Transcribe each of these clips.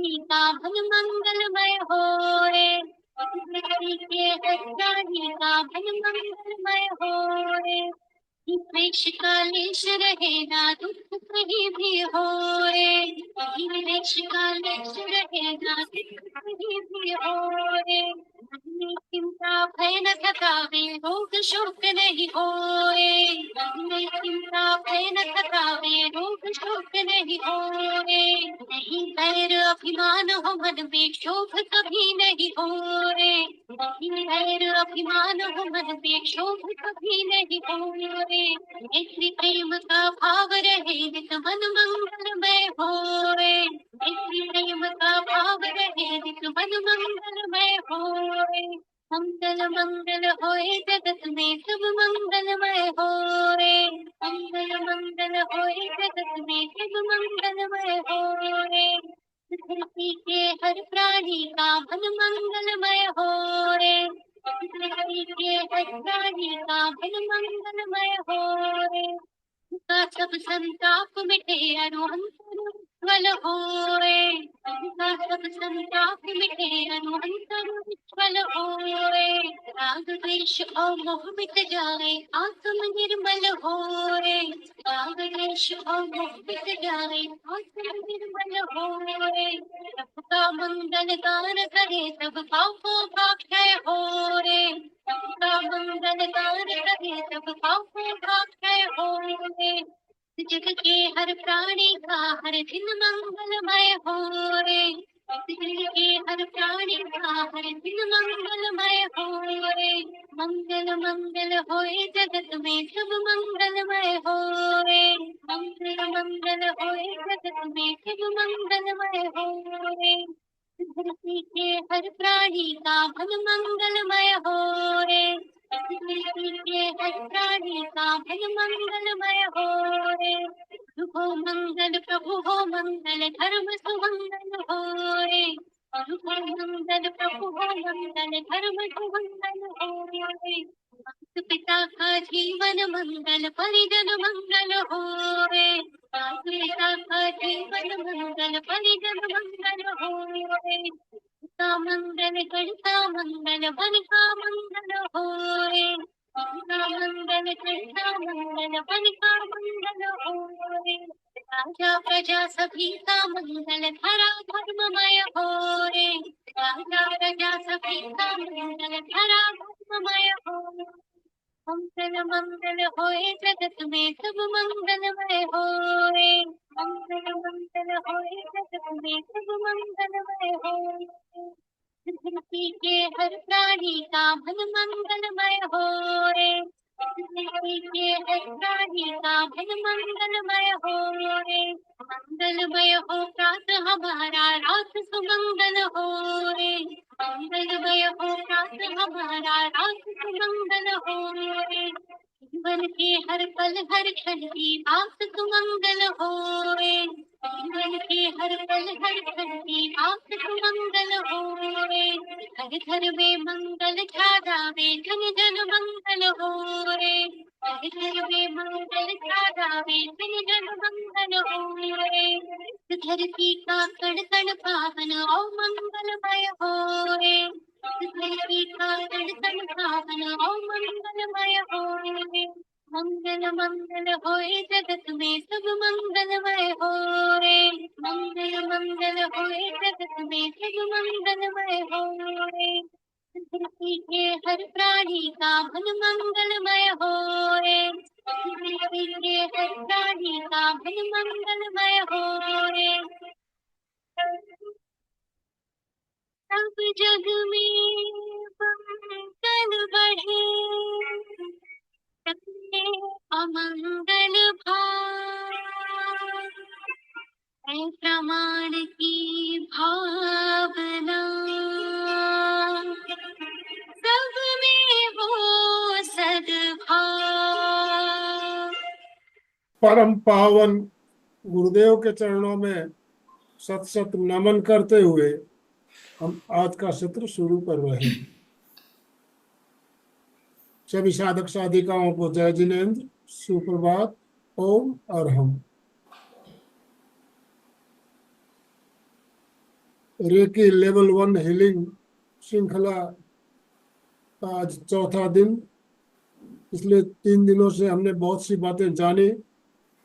प्राणी का भल मंगलमय होए, धरती के हर प्राणी का भल मंगलमय होए। क्लेश कालेश रहे ना दुख कहीं भी होए, क्लेश कालेश रहे ना दुख कहीं भी होए। मन चिंता भय न थकावे, रोग शोक नहीं होए, मन चिंता भय न थकावे, रोग शोक नहीं होए। नहीं बैर अभिमान हो मन में, क्षोभ कभी नहीं होए, नहीं बैर अभिमान हो मन में, क्षोभ कभी नहीं होए। ऐसी प्रेम का भाव रहे नित मन मंगलमय होए, ऐसी प्रेम का भाव रहे नित मन मंगलमय होए। मंगल मंगल होए जगत में सब मंगलमय होए, मंगल मंगल होए जगत में सब मंगलमय होए। धरती के हर प्राणी का भल मंगलमय होए, धरती के हर प्राणी का भल मंगलमय होए। का सब संताप मिटे अरुहंतर उज्ज्वल होए, का सब संताप मिटे अरुहंतर उज्ज्वल होए। राग द्वेष और मोह मिट जाए, आत्म निर्मल होए, राग द्वेष और मोह मिट जाए, आत्म निर्मल होए। सबका मंगल गान करे, सब पापों का क्षय होए, सबका मंगल गान करे, सब पापों का क्षय होए। जग के हर प्राणी का हर दिन मंगलमय होए, जग के हर प्राणी का हर दिन मंगलमय होए। मंगल मंगल होए जगत में सब मंगलमय होए, मंगल मंगल होए जगत में सब मंगलमय होए। धरती के हर प्राणी का भल मंगलमय होए, धरती के हर प्राणी का भल मंगलमय होए। हो मंगल प्रभु हो मंगल, धर्म सुमंगल होए, हो मंगल प्रभु हो मंगल, धर्म सुमंगल होए। माता पिता का जीवन मंगल, परिजन मंगल होए, माता पिता का जीवन मंगल, परिजन मंगल होए। का मंगल गणता मंगल, वन का मंगल होए, का मंगल गणता मंगल, वन का मंगल होए। राजा प्रजा सभी का मंगल, धरा धर्ममय होए, राजा प्रजा सभी का मंगल, धरा धर्ममय होए। मंगल मंगल होए जगत में सब मंगलमय होए, मंगल मंगल होए जगत में सब मंगलमय होए। धरती के हर प्राणी का भल मंगलमय होए, धरती के हर प्राणी का भल मंगलमय होए। मंगलमय हो प्रातः हमारा, रात सुमंगल होए, मंगलमय हो प्रातः हमारा, रात सुमंगल होए। जीवन के हर पल हर क्षण की बात सुमंगल होए, जीवन के हर पल हर क्षण की बात सुमंगल होए। घर घर में मंगल छा जावे, जन जन मंगल होए, घर घर में मंगल छा जावे, जन जन मंगल होए। धरती का कण कण पावन और मंगलमय होए, धरती का कण कण पावन और मंगलमय होए। मंगल मंगल होए जगत में सब मंगलमय होए, मंगल मंगल होए जगत में सब मंगलमय होए। धरती के हर प्राणी का भल मंगलमय होए, धरती के हर प्राणी का भल मंगलमय होए। सब जग में मंगल बढ़े, सबके अमंगल भाव, है प्रमाण की भावना, सब में हो सद्भाव। परम पावन गुरुदेव के चरणों में सत सत नमन करते हुए हम आज का सत्र शुरू कर रहे हैं। सभी साधक साधिकाओं को जय जिनेन्द्र, सुप्रभात, ओम और हम। रेकी लेवल 1 हीलिंग श्रृंखला का आज चौथा दिन। पिछले 3 दिनों से हमने बहुत सी बातें जानी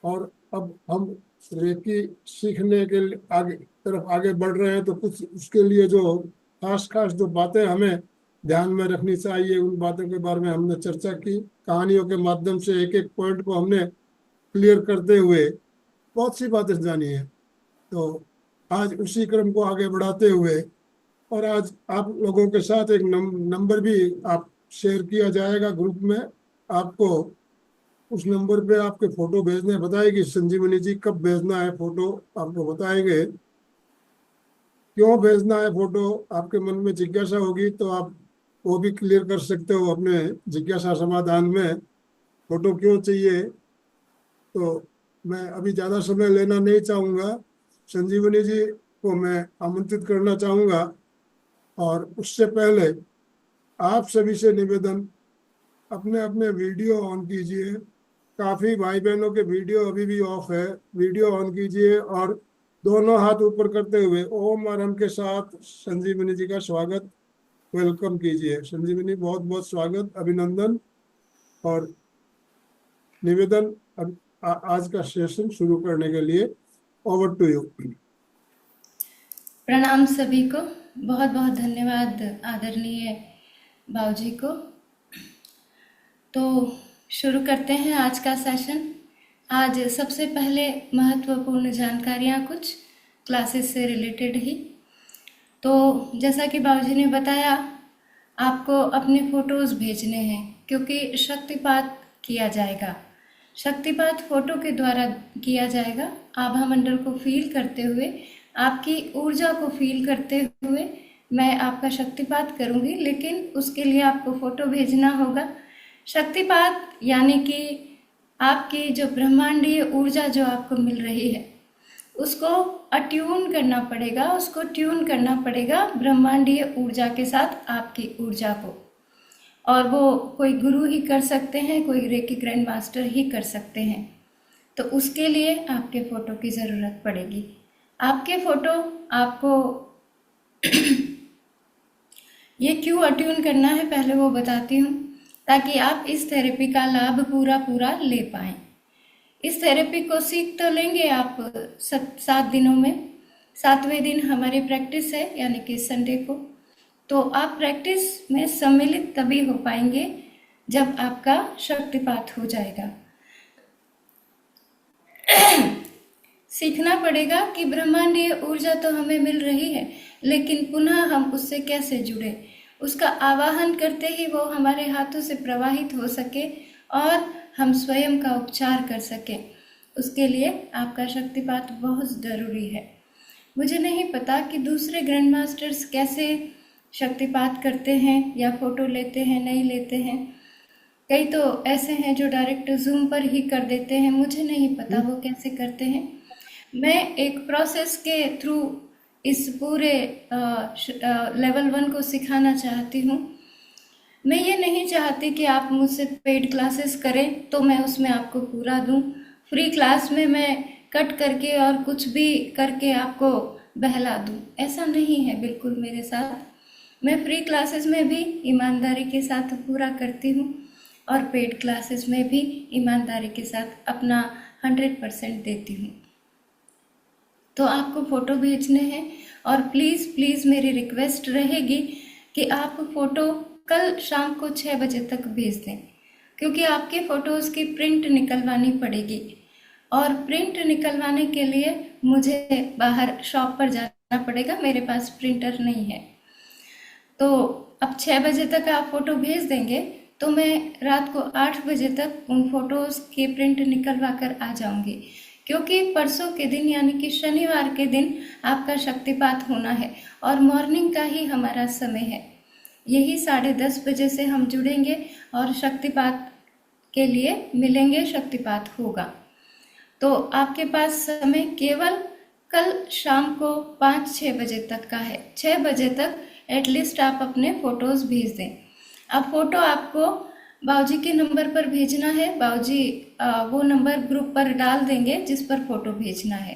और अब हम रेकी सीखने के लिए आगे बढ़ रहे हैं। तो कुछ उसके लिए जो खास खास जो बातें हमें ध्यान में रखनी चाहिए, उन बातों के बारे में हमने चर्चा की। कहानियों के माध्यम से एक एक पॉइंट को हमने क्लियर करते हुए बहुत सी बातें जानी है। तो आज उसी क्रम को आगे बढ़ाते हुए, और आज आप लोगों के साथ एक नंबर भी आप शेयर किया जाएगा ग्रुप में। आपको उस नंबर पे आपके फोटो भेजने बताएगी संजीवनी जी। कब भेजना है फोटो आपको बताएंगे। क्यों भेजना है फोटो, आपके मन में जिज्ञासा होगी तो आप वो भी क्लियर कर सकते हो अपने जिज्ञासा समाधान में। फोटो क्यों चाहिए, तो मैं अभी ज़्यादा समय लेना नहीं चाहूँगा। संजीवनी जी को मैं आमंत्रित करना चाहूँगा, और उससे पहले आप सभी से निवेदन, अपने अपने वीडियो ऑन कीजिए। काफ़ी भाई बहनों के वीडियो अभी भी ऑफ है। वीडियो ऑन कीजिए और दोनों हाथ ऊपर करते हुए ओम आरम के साथ संजीवनी जी का स्वागत, वेलकम कीजिए। संजीवनी बहुत बहुत स्वागत, अभिनंदन और निवेदन। अब आज का सेशन शुरू करने के लिए ओवर टू यू। प्रणाम सभी को, बहुत बहुत धन्यवाद आदरणीय बाबूजी को। तो शुरू करते हैं आज का सेशन। आज सबसे पहले महत्वपूर्ण जानकारियाँ कुछ क्लासेस से रिलेटेड ही। तो जैसा कि बाबूजी ने बताया, आपको अपने फ़ोटोज़ भेजने हैं क्योंकि शक्तिपात किया जाएगा। शक्तिपात फोटो के द्वारा किया जाएगा। आभा मंडल को फील करते हुए, आपकी ऊर्जा को फील करते हुए मैं आपका शक्तिपात करूंगी, लेकिन उसके लिए आपको फोटो भेजना होगा। शक्तिपात यानी कि आपकी जो ब्रह्मांडीय ऊर्जा जो आपको मिल रही है उसको अट्यून करना पड़ेगा, उसको ट्यून करना पड़ेगा ब्रह्मांडीय ऊर्जा के साथ आपकी ऊर्जा को। और वो कोई गुरु ही कर सकते हैं, कोई रेकी ग्रैंड मास्टर ही कर सकते हैं। तो उसके लिए आपके फ़ोटो की ज़रूरत पड़ेगी। आपके फ़ोटो आपको ये क्यों अट्यून करना है पहले वो बताती हूँ, ताकि आप इस थेरेपी का लाभ पूरा ले पाएँ। इस थेरेपी को सीख तो लेंगे आप 7 दिनों में। 7वें दिन हमारी प्रैक्टिस है, यानी कि संडे को। तो आप प्रैक्टिस में सम्मिलित तभी हो पाएंगे जब आपका शक्तिपात हो जाएगा। सीखना पड़ेगा कि ब्रह्मांडीय ऊर्जा तो हमें मिल रही है, लेकिन पुनः हम उससे कैसे जुड़े, उसका आवाहन करते ही वो हमारे हाथों से प्रवाहित हो सके और हम स्वयं का उपचार कर सकें। उसके लिए आपका शक्तिपात बहुत ज़रूरी है। मुझे नहीं पता कि दूसरे ग्रैंड मास्टर्स कैसे शक्तिपात करते हैं या फोटो लेते हैं, नहीं लेते हैं। कई तो ऐसे हैं जो डायरेक्ट जूम पर ही कर देते हैं, मुझे नहीं पता वो कैसे करते हैं। मैं एक प्रोसेस के थ्रू इस पूरे लेवल 1 को सिखाना चाहती हूँ। मैं ये नहीं चाहती कि आप मुझसे पेड क्लासेस करें तो मैं उसमें आपको पूरा दूँ। फ्री क्लास में मैं कट करके और कुछ भी करके आपको बहला दूँ, ऐसा नहीं है बिल्कुल मेरे साथ। मैं फ्री क्लासेस में भी ईमानदारी के साथ पूरा करती हूँ और पेड क्लासेस में भी ईमानदारी के साथ अपना 100% देती हूँ। तो आपको फ़ोटो भेजने हैं और प्लीज़ मेरी रिक्वेस्ट रहेगी कि आप फ़ोटो कल शाम को 6 बजे तक भेज दें, क्योंकि आपके फ़ोटोज़ की प्रिंट निकलवानी पड़ेगी और प्रिंट निकलवाने के लिए मुझे बाहर शॉप पर जाना पड़ेगा, मेरे पास प्रिंटर नहीं है। तो अब 6 बजे तक आप फ़ोटो भेज देंगे तो मैं रात को 8 बजे तक उन फ़ोटोज़ के प्रिंट निकलवा कर आ जाऊंगी, क्योंकि परसों के दिन यानी कि शनिवार के दिन आपका शक्तिपात होना है और मॉर्निंग का ही हमारा समय है। यही 10:30 बजे से हम जुड़ेंगे और शक्तिपात के लिए मिलेंगे, शक्तिपात होगा। तो आपके पास समय केवल कल शाम को 5-6 बजे तक का है। 6 बजे तक एटलीस्ट आप अपने फ़ोटोज़ भेज दें। अब फ़ोटो आपको बाबूजी के नंबर पर भेजना है। बाबूजी वो नंबर ग्रुप पर डाल देंगे जिस पर फ़ोटो भेजना है।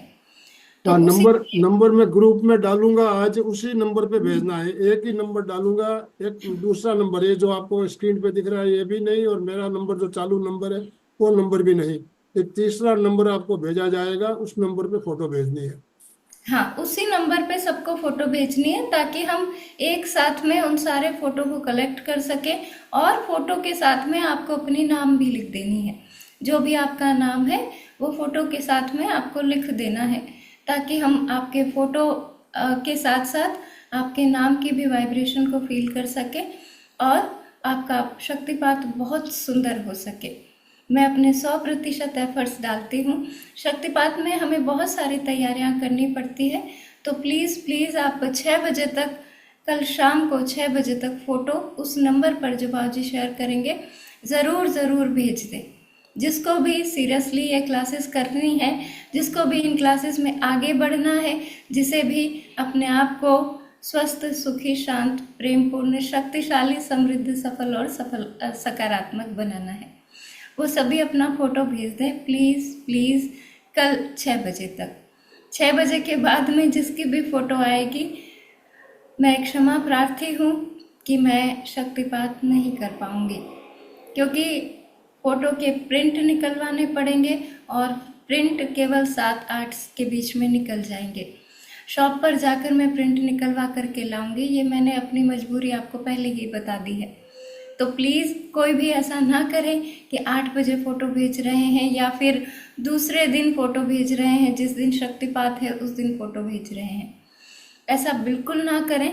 तो हाँ, उसी नंबर नंबर मैं ग्रुप में डालूंगा, आज उसी नंबर पे भेजना है। एक ही नंबर डालूंगा। एक दूसरा नंबर, ये जो आपको स्क्रीन पे दिख रहा है ये भी नहीं, और मेरा नंबर जो चालू नंबर है वो नंबर भी नहीं। एक तीसरा नंबर आपको भेजा जाएगा, उस नंबर पे फोटो भेजनी है। हाँ, उसी नंबर पे सबको फोटो भेजनी है ताकि हम एक साथ में उन सारे फोटो को कलेक्ट कर सके। और फोटो के साथ में आपको अपनी नाम भी लिख देनी है। जो भी आपका नाम है वो फोटो के साथ में आपको लिख देना है, ताकि हम आपके फोटो के साथ साथ आपके नाम की भी वाइब्रेशन को फील कर सके और आपका शक्तिपात बहुत सुंदर हो सके। मैं अपने 100% एफर्ट्स डालती हूँ। शक्तिपात में हमें बहुत सारी तैयारियां करनी पड़ती है। तो प्लीज़ प्लीज़ आप 6 बजे तक, कल शाम को 6 बजे तक फ़ोटो उस नंबर पर जो बाबूजी शेयर करेंगे ज़रूर ज़रूर भेज दें। जिसको भी सीरियसली ये क्लासेस करनी है, जिसको भी इन क्लासेस में आगे बढ़ना है, जिसे भी अपने आप को स्वस्थ, सुखी, शांत, प्रेमपूर्ण, शक्तिशाली, समृद्ध, सफल और सकारात्मक बनाना है, वो सभी अपना फोटो भेज दें प्लीज़ प्लीज़। कल 6 बजे तक, 6 बजे के बाद में जिसकी भी फोटो आएगी, मैं क्षमा प्रार्थी हूँ कि मैं शक्तिपात नहीं कर पाऊँगी, क्योंकि फोटो के प्रिंट निकलवाने पड़ेंगे और प्रिंट केवल 7-8 के बीच में निकल जाएंगे। शॉप पर जाकर मैं प्रिंट निकलवा करके लाऊंगी, ये मैंने अपनी मजबूरी आपको पहले ही बता दी है। तो प्लीज़ कोई भी ऐसा ना करें कि 8 बजे फ़ोटो भेज रहे हैं या फिर दूसरे दिन फ़ोटो भेज रहे हैं, जिस दिन शक्तिपात है उस दिन फ़ोटो भेज रहे हैं। ऐसा बिल्कुल ना करें।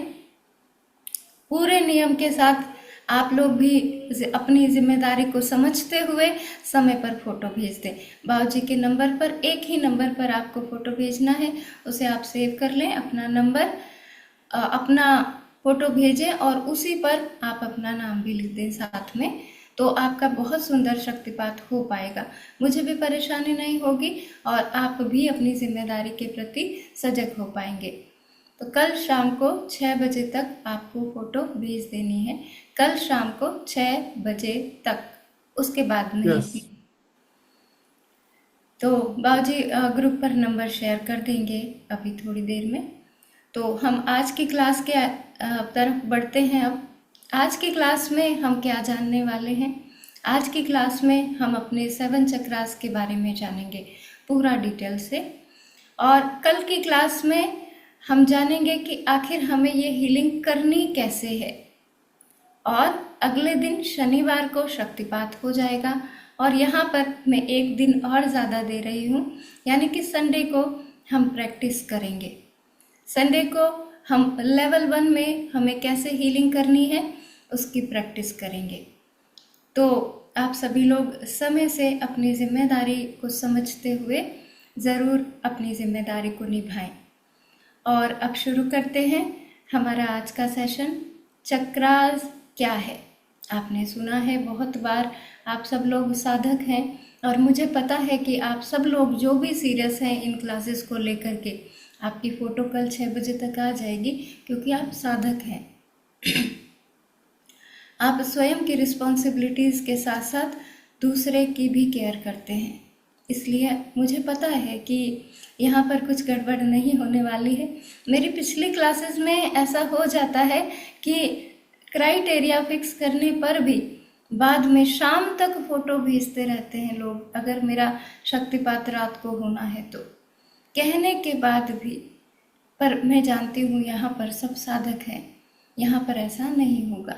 पूरे नियम के साथ आप लोग भी अपनी जिम्मेदारी को समझते हुए समय पर फ़ोटो भेज दें। बाबूजी के नंबर पर, एक ही नंबर पर आपको फ़ोटो भेजना है, उसे आप सेव कर लें, अपना नंबर, अपना फ़ोटो भेजें और उसी पर आप अपना नाम भी लिख दें साथ में। तो आपका बहुत सुंदर शक्तिपात हो पाएगा, मुझे भी परेशानी नहीं होगी और आप भी अपनी जिम्मेदारी के प्रति सजग हो पाएंगे। तो कल शाम को 6 बजे तक आपको फ़ोटो भेज देनी है, कल शाम को 6 बजे तक, उसके बाद नहीं। यस। तो बाबूजी ग्रुप पर नंबर शेयर कर देंगे अभी थोड़ी देर में। तो हम आज की क्लास के तरफ बढ़ते हैं। अब आज की क्लास में हम क्या जानने वाले हैं? आज की क्लास में हम अपने 7 चक्रास के बारे में जानेंगे पूरा डिटेल से, और कल की क्लास में हम जानेंगे कि आखिर हमें ये हीलिंग करनी कैसे है। और अगले दिन शनिवार को शक्तिपात हो जाएगा और यहाँ पर मैं एक दिन और ज़्यादा दे रही हूँ, यानी कि संडे को हम प्रैक्टिस करेंगे। संडे को हम लेवल 1 में हमें कैसे हीलिंग करनी है उसकी प्रैक्टिस करेंगे। तो आप सभी लोग समय से अपनी जिम्मेदारी को समझते हुए ज़रूर अपनी जिम्मेदारी को निभाएं। और अब शुरू करते हैं हमारा आज का सेशन। चक्रास क्या है? आपने सुना है बहुत बार, आप सब लोग साधक हैं और मुझे पता है कि आप सब लोग जो भी सीरियस हैं इन क्लासेस को लेकर के, आपकी फ़ोटो कल 6 बजे तक आ जाएगी, क्योंकि आप साधक हैं। आप स्वयं की रिस्पॉन्सिबिलिटीज़ के साथ साथ दूसरे की भी केयर करते हैं, इसलिए मुझे पता है कि यहाँ पर कुछ गड़बड़ नहीं होने वाली है। मेरी पिछली क्लासेस में ऐसा हो जाता है कि क्राइटेरिया फिक्स करने पर भी बाद में शाम तक फ़ोटो भेजते रहते हैं लोग, अगर मेरा शक्तिपात रात को होना है तो, कहने के बाद भी। पर मैं जानती हूँ यहाँ पर सब साधक हैं, यहाँ पर ऐसा नहीं होगा।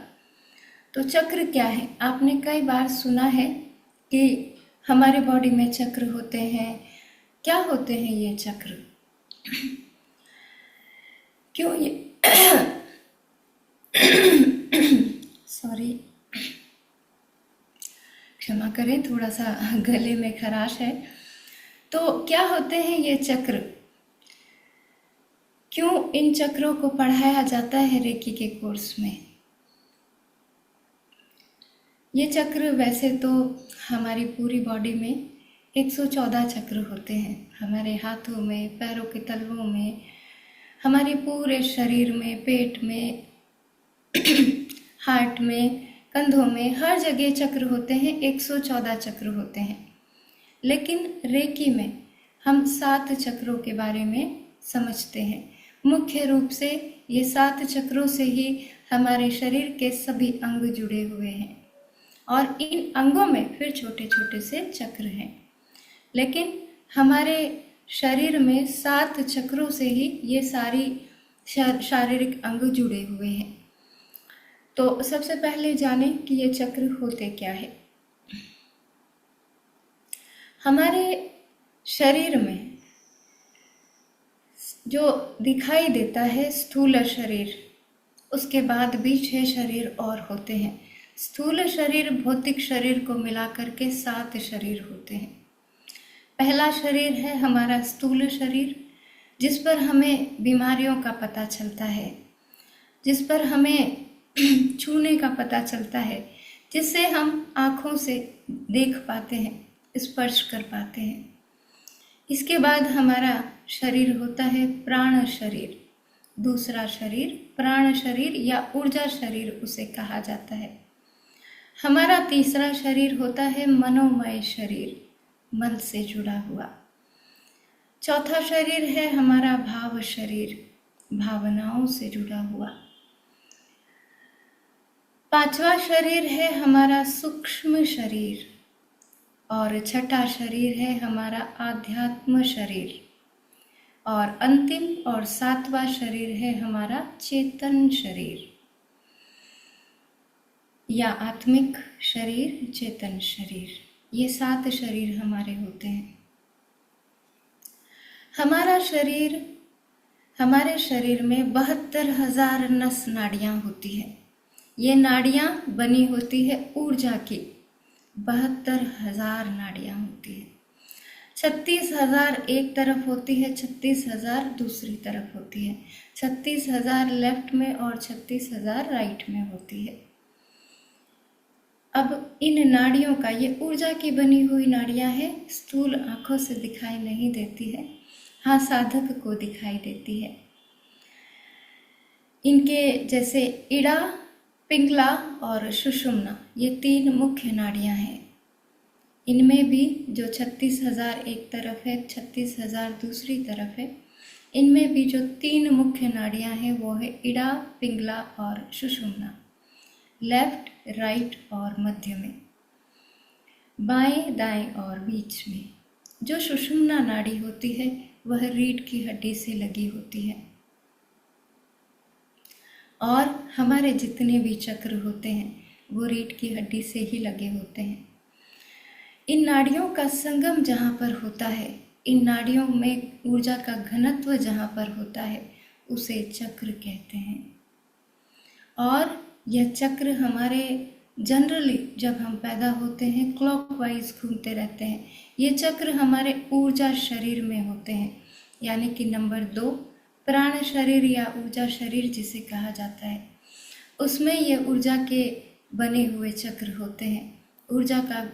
तो चक्र क्या है? आपने कई बार सुना है कि हमारे बॉडी में चक्र होते हैं। क्या होते हैं ये चक्र? क्यों ये सॉरी, क्षमा करें, थोड़ा सा गले में खराश है। तो क्या होते हैं ये चक्र? क्यों इन चक्रों को पढ़ाया जाता है रेकी के कोर्स में? ये चक्र वैसे तो हमारी पूरी बॉडी में 114 चक्र होते हैं, हमारे हाथों में, पैरों के तलवों में, हमारे पूरे शरीर में, पेट में, हार्ट में, कंधों में, हर जगह चक्र होते हैं, 114 चक्र होते हैं। लेकिन रेकी में हम 7 चक्रों के बारे में समझते हैं। मुख्य रूप से ये 7 चक्रों से ही हमारे शरीर के सभी अंग जुड़े हुए हैं और इन अंगों में फिर छोटे छोटे से चक्र हैं, लेकिन हमारे शरीर में 7 चक्रों से ही ये सारी शारीरिक अंग जुड़े हुए हैं। तो सबसे पहले जानें कि ये चक्र होते क्या है। हमारे शरीर में जो दिखाई देता है स्थूल शरीर, उसके बाद भी 6 शरीर और होते हैं। स्थूल शरीर भौतिक शरीर को मिलाकर के 7 शरीर होते हैं। पहला शरीर है हमारा स्थूल शरीर, जिस पर हमें बीमारियों का पता चलता है, जिस पर हमें छूने का पता चलता है, जिससे हम आँखों से देख पाते हैं, स्पर्श कर पाते हैं। इसके बाद हमारा शरीर होता है प्राण शरीर। दूसरा शरीर प्राण शरीर या ऊर्जा शरीर उसे कहा जाता है। हमारा तीसरा शरीर होता है मनोमय शरीर, मन से जुड़ा हुआ। चौथा शरीर है हमारा भाव शरीर, भावनाओं से जुड़ा हुआ। पांचवा शरीर है हमारा सूक्ष्म शरीर और छठा शरीर है हमारा आध्यात्म शरीर और अंतिम और 7वां शरीर है हमारा चेतन शरीर या आत्मिक शरीर, चेतन शरीर। ये 7 शरीर हमारे होते हैं। हमारे शरीर में 72,000 नस नाड़ियां होती है। ये नाड़ियां बनी होती है ऊर्जा की। 72,000 नाड़ियां होती है। 36,000 एक तरफ होती है, 36,000 दूसरी तरफ होती है। 36,000 लेफ्ट में और 36,000 राइट में होती है। अब इन नाड़ियों का, ये ऊर्जा की बनी हुई नाड़ियां हैं, स्थूल आंखों से दिखाई नहीं देती है, हाँ साधक को दिखाई देती है। इनके जैसे इड़ा, पिंगला और सुषुम्ना, ये 3 मुख्य नाड़ियां हैं। इनमें भी जो 36,000 एक तरफ है, 36,000 दूसरी तरफ है, इनमें भी जो 3 मुख्य नाड़ियां हैं वो है इड़ा, पिंगला और सुषुम्ना। लेफ्ट, राइट और मध्य में, बाएं, दाएं और बीच में। जो सुषुम्ना नाड़ी होती है वह रीढ़ की हड्डी से लगी होती है और हमारे जितने भी चक्र होते हैं वो रीढ़ की हड्डी से ही लगे होते हैं। इन नाड़ियों का संगम जहाँ पर होता है, इन नाड़ियों में ऊर्जा का घनत्व जहाँ पर होता है, उसे चक्र कहते हैं। और यह चक्र हमारे जनरली जब हम पैदा होते हैं क्लॉकवाइज घूमते रहते हैं। ये चक्र हमारे ऊर्जा शरीर में होते हैं, यानी कि नंबर 2 प्राण शरीर या ऊर्जा शरीर जिसे कहा जाता है, उसमें ये ऊर्जा के बने हुए चक्र होते हैं। ऊर्जा का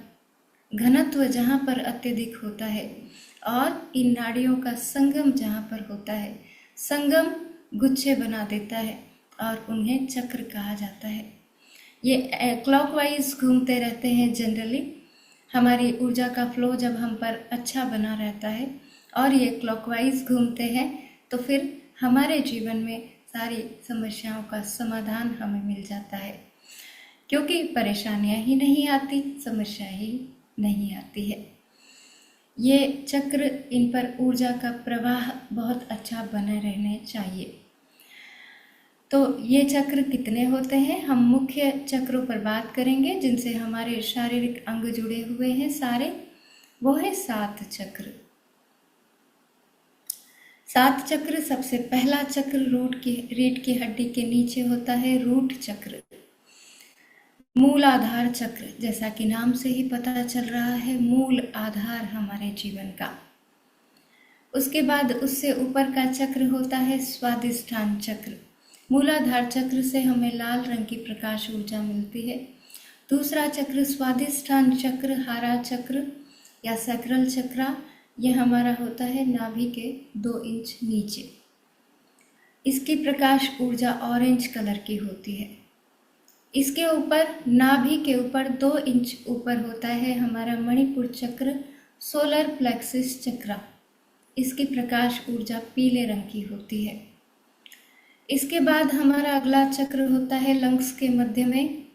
घनत्व जहाँ पर अत्यधिक होता है और इन नाड़ियों का संगम जहाँ पर होता है, संगम गुच्छे बना देता है और उन्हें चक्र कहा जाता है। ये क्लॉकवाइज घूमते रहते हैं जनरली। हमारी ऊर्जा का फ्लो जब हम पर अच्छा बना रहता है और ये क्लॉकवाइज घूमते हैं तो फिर हमारे जीवन में सारी समस्याओं का समाधान हमें मिल जाता है, क्योंकि परेशानियां ही नहीं आती, समस्या ही नहीं आती है। ये चक्र, इन पर ऊर्जा का प्रवाह बहुत अच्छा बने रहने चाहिए। तो ये चक्र कितने होते हैं? हम मुख्य चक्रों पर बात करेंगे जिनसे हमारे शारीरिक अंग जुड़े हुए हैं सारे, वो है 7 चक्र। 7 चक्र, सबसे पहला चक्र रीढ़ की हड्डी के नीचे होता है रूट चक्र, मूल आधार चक्र। जैसा कि नाम से ही पता चल रहा है, मूल आधार हमारे जीवन का। उसके बाद उससे ऊपर का चक्र होता है स्वादिष्ठान चक्र। मूलाधार चक्र से हमें लाल रंग की प्रकाश ऊर्जा मिलती है। दूसरा चक्र स्वादिष्ठान चक्र, हारा चक्र या सैक्रल चक्रा, यह हमारा होता है नाभि के 2 इंच नीचे। इसकी प्रकाश ऊर्जा ऑरेंज कलर की होती है। इसके ऊपर, नाभि के ऊपर 2 इंच ऊपर होता है हमारा मणिपुर चक्र, सोलर प्लेक्सिस चक्रा। इसकी प्रकाश ऊर्जा पीले रंग की होती है। इसके बाद हमारा अगला चक्र होता है लंग्स के मध्य में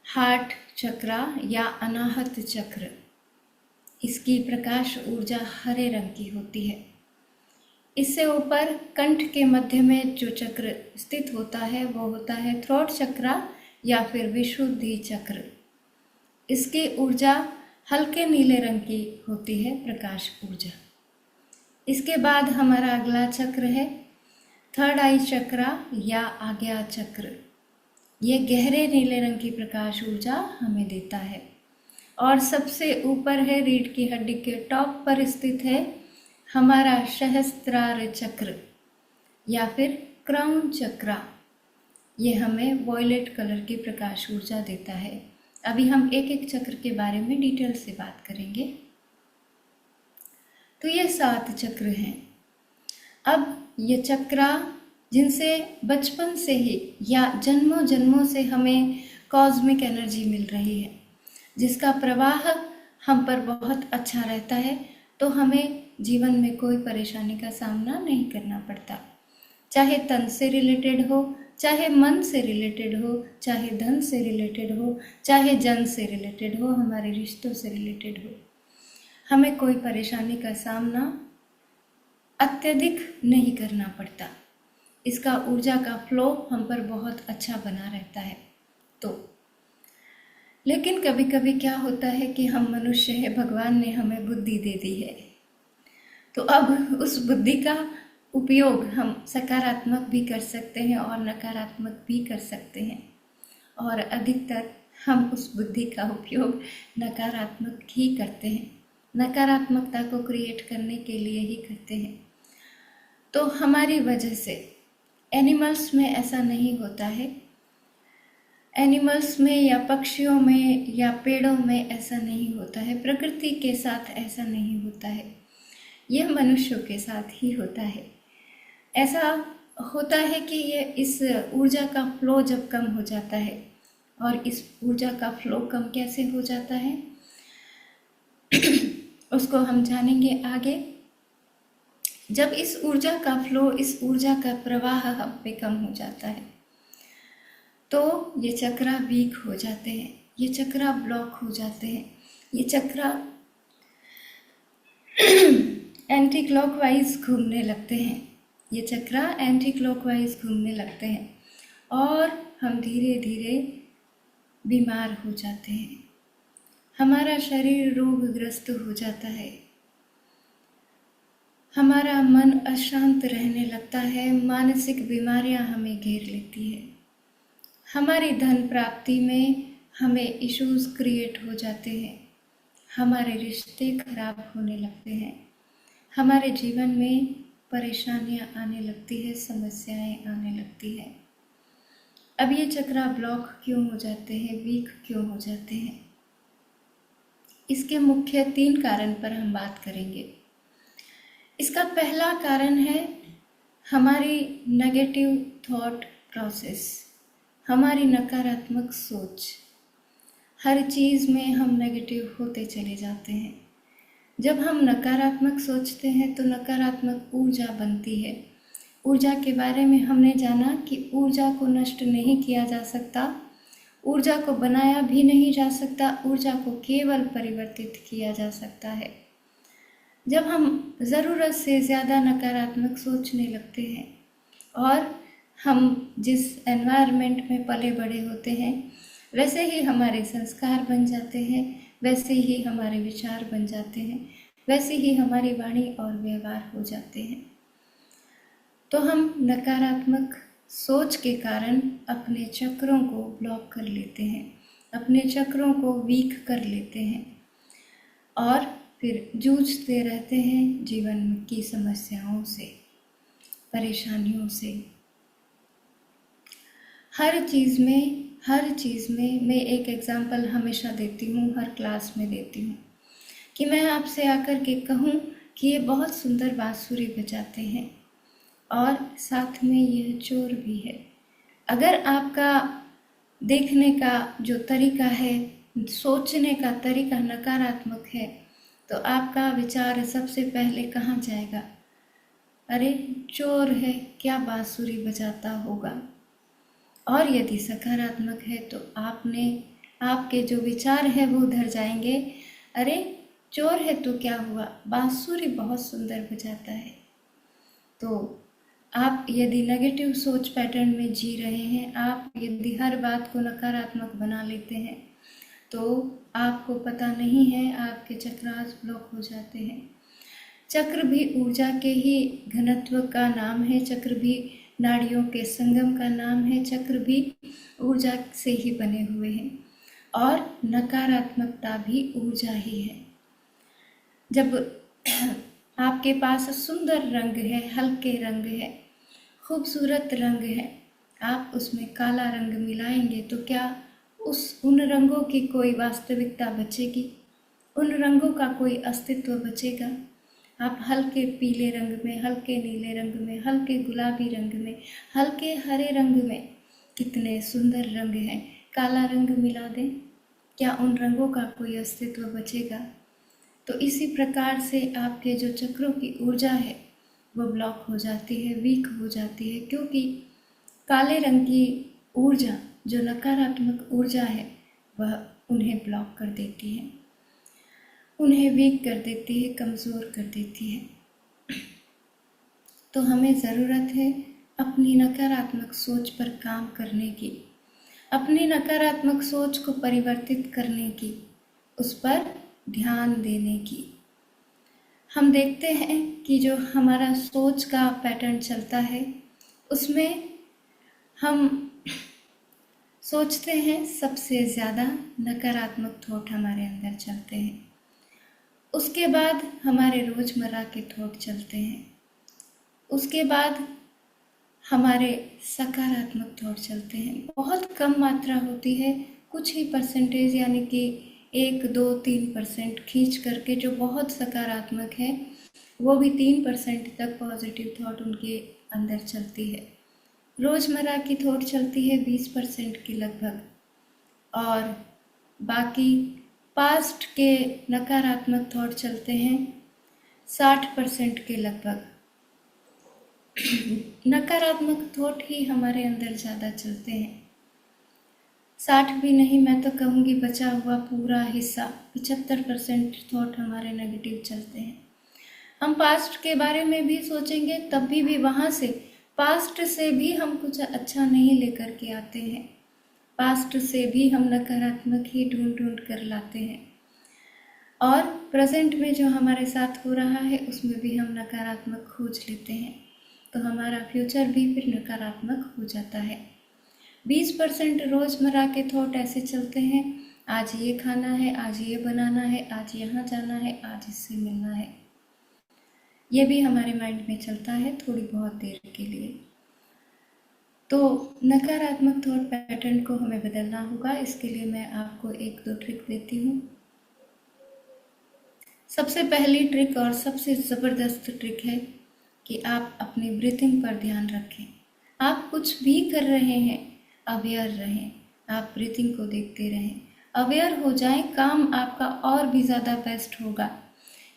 हार्ट चक्र या अनाहत चक्र। इसकी प्रकाश ऊर्जा हरे रंग की होती है। इससे ऊपर कंठ के मध्य में जो चक्र स्थित होता है वो होता है थ्रोट चक्र या फिर विशुद्धि चक्र। इसकी ऊर्जा हल्के नीले रंग की होती है, प्रकाश ऊर्जा। इसके बाद हमारा अगला चक्र है थर्ड आई चक्र या आज्ञा चक्र। ये गहरे नीले रंग की प्रकाश ऊर्जा हमें देता है। और सबसे ऊपर है रीढ़ की हड्डी के टॉप पर स्थित है हमारा सहस्त्रार चक्र या फिर क्राउन चक्र। ये हमें वॉयलेट कलर की प्रकाश ऊर्जा देता है। अभी हम एक एक चक्र के बारे में डिटेल से बात करेंगे। तो ये 7 चक्र हैं। अब ये चक्र जिनसे बचपन से ही या जन्मों जन्मों से हमें कॉस्मिक एनर्जी मिल रही है, जिसका प्रवाह हम पर बहुत अच्छा रहता है, तो हमें जीवन में कोई परेशानी का सामना नहीं करना पड़ता। चाहे तन से रिलेटेड हो, चाहे मन से रिलेटेड हो, चाहे धन से रिलेटेड हो, चाहे जन से रिलेटेड हो, हमारे रिश्तों से रिलेटेड हो, हमें कोई परेशानी का सामना अत्यधिक नहीं करना पड़ता। इसका ऊर्जा का फ्लो हम पर बहुत अच्छा बना रहता है। तो लेकिन कभी कभी क्या होता है कि हम मनुष्य हैं, भगवान ने हमें बुद्धि दे दी है, तो अब उस बुद्धि का उपयोग हम सकारात्मक भी कर सकते हैं और नकारात्मक भी कर सकते हैं। और अधिकतर हम उस बुद्धि का उपयोग नकारात्मक ही करते हैं, नकारात्मकता को क्रिएट करने के लिए ही करते हैं। तो हमारी वजह से एनिमल्स में ऐसा नहीं होता है, एनिमल्स में या पक्षियों में या पेड़ों में ऐसा नहीं होता है, प्रकृति के साथ ऐसा नहीं होता है, यह मनुष्यों के साथ ही होता है। ऐसा होता है कि ये इस ऊर्जा का फ्लो जब कम हो जाता है, और इस ऊर्जा का फ्लो कम कैसे हो जाता है उसको हम जानेंगे आगे। जब इस ऊर्जा का फ्लो, इस ऊर्जा का प्रवाह हम पे कम हो जाता है, तो ये चक्र वीक हो जाते हैं, ये चक्र ब्लॉक हो जाते हैं, ये चक्र एंटी क्लॉकवाइज घूमने लगते हैं, ये चक्र एंटी क्लॉकवाइज घूमने लगते हैं और हम धीरे धीरे बीमार हो जाते हैं। हमारा शरीर रोगग्रस्त हो जाता है, हमारा मन अशांत रहने लगता है, मानसिक बीमारियां हमें घेर लेती है, हमारी धन प्राप्ति में हमें इश्यूज क्रिएट हो जाते हैं, हमारे रिश्ते खराब होने लगते हैं, हमारे जीवन में परेशानियां आने लगती है, समस्याएं आने लगती है। अब ये चक्र ब्लॉक क्यों हो जाते हैं, वीक क्यों हो जाते हैं? इसके मुख्य 3 कारण पर हम बात करेंगे। इसका पहला कारण है हमारी नेगेटिव थॉट प्रोसेस, हमारी नकारात्मक सोच। हर चीज़ में हम नेगेटिव होते चले जाते हैं। जब हम नकारात्मक सोचते हैं तो नकारात्मक ऊर्जा बनती है। ऊर्जा के बारे में हमने जाना कि ऊर्जा को नष्ट नहीं किया जा सकता, ऊर्जा को बनाया भी नहीं जा सकता, ऊर्जा को केवल परिवर्तित किया जा सकता है। जब हम ज़रूरत से ज़्यादा नकारात्मक सोचने लगते हैं और हम जिस एनवायरनमेंट में पले बड़े होते हैं वैसे ही हमारे संस्कार बन जाते हैं, वैसे ही हमारे विचार बन जाते हैं, वैसे ही हमारी वाणी और व्यवहार हो जाते हैं। तो हम नकारात्मक सोच के कारण अपने चक्रों को ब्लॉक कर लेते हैं, अपने चक्रों को वीक कर लेते हैं और फिर जूझते रहते हैं जीवन की समस्याओं से, परेशानियों से। हर चीज़ में मैं एक एग्जाम्पल हमेशा देती हूँ, हर क्लास में देती हूँ कि मैं आपसे आकर के कहूँ कि ये बहुत सुंदर बांसुरी बजाते हैं और साथ में यह चोर भी है। अगर आपका देखने का जो तरीका है, सोचने का तरीका नकारात्मक है, तो आपका विचार सबसे पहले कहाँ जाएगा? अरे चोर है, क्या बांसुरी बजाता होगा। और यदि सकारात्मक है तो आपके जो विचार है वो उधर जाएंगे, अरे चोर है तो क्या हुआ, बांसुरी बहुत सुंदर बजाता है। तो आप यदि नेगेटिव सोच पैटर्न में जी रहे हैं, आप यदि हर बात को नकारात्मक बना लेते हैं, तो आपको पता नहीं है आपके चक्रास ब्लॉक हो जाते हैं। चक्र भी ऊर्जा के ही घनत्व का नाम है, चक्र भी नाड़ियों के संगम का नाम है, चक्र भी ऊर्जा से ही बने हुए हैं और नकारात्मकता भी ऊर्जा ही है। जब आपके पास सुंदर रंग है, हल्के रंग है, खूबसूरत रंग है, आप उसमें काला रंग मिलाएंगे तो क्या उन रंगों की कोई वास्तविकता बचेगी? उन रंगों का कोई अस्तित्व बचेगा? आप हल्के पीले रंग में, हल्के नीले रंग में, हल्के गुलाबी रंग में, हल्के हरे रंग में, कितने सुंदर रंग हैं, काला रंग मिला दें, क्या उन रंगों का कोई अस्तित्व बचेगा? तो इसी प्रकार से आपके जो चक्रों की ऊर्जा है वो ब्लॉक हो जाती है, वीक हो जाती है, क्योंकि काले रंग की ऊर्जा, जो नकारात्मक ऊर्जा है, वह उन्हें ब्लॉक कर देती है, उन्हें वीक कर देती है, कमज़ोर कर देती है। तो हमें ज़रूरत है अपनी नकारात्मक सोच पर काम करने की, अपनी नकारात्मक सोच को परिवर्तित करने की, उस पर ध्यान देने की। हम देखते हैं कि जो हमारा सोच का पैटर्न चलता है उसमें हम सोचते हैं, सबसे ज़्यादा नकारात्मक थॉट हमारे अंदर चलते हैं। उसके बाद हमारे रोज़मर्रा के थॉट चलते हैं, उसके बाद हमारे सकारात्मक थॉट चलते हैं। बहुत कम मात्रा होती है, कुछ ही परसेंटेज, यानी कि 1, 2, 3% खींच करके जो बहुत सकारात्मक है, वो भी 3% तक पॉजिटिव थॉट उनके अंदर चलती है। रोज़मर्रा की थॉट चलती है 20% के लगभग, और बाकी पास्ट के नकारात्मक थॉट चलते हैं 60% के लगभग। नकारात्मक थॉट ही हमारे अंदर ज़्यादा चलते हैं। 60 भी नहीं, मैं तो कहूँगी बचा हुआ पूरा हिस्सा 75% थॉट हमारे नेगेटिव चलते हैं। हम पास्ट के बारे में भी सोचेंगे तब भी वहाँ से, पास्ट से भी हम कुछ अच्छा नहीं लेकर के आते हैं, पास्ट से भी हम नकारात्मक ही ढूंढ कर लाते हैं, और प्रेजेंट में जो हमारे साथ हो रहा है उसमें भी हम नकारात्मक खोज लेते हैं, तो हमारा फ्यूचर भी फिर नकारात्मक हो जाता है। 20% रोज़मर्रा के थॉट ऐसे चलते हैं, आज ये खाना है, आज ये बनाना है, आज यहाँ जाना है, आज इससे मिलना है। ये भी हमारे माइंड में चलता है थोड़ी बहुत देर के लिए। तो नकारात्मक थॉट पैटर्न को हमें बदलना होगा। इसके लिए मैं आपको 1-2 ट्रिक देती हूँ। सबसे पहली ट्रिक और सबसे ज़बरदस्त ट्रिक है कि आप अपनी ब्रीथिंग पर ध्यान रखें। आप कुछ भी कर रहे हैं, अवेयर रहें, आप ब्रीथिंग को देखते रहें, अवेयर हो जाएं, काम आपका और भी ज़्यादा बेस्ट होगा।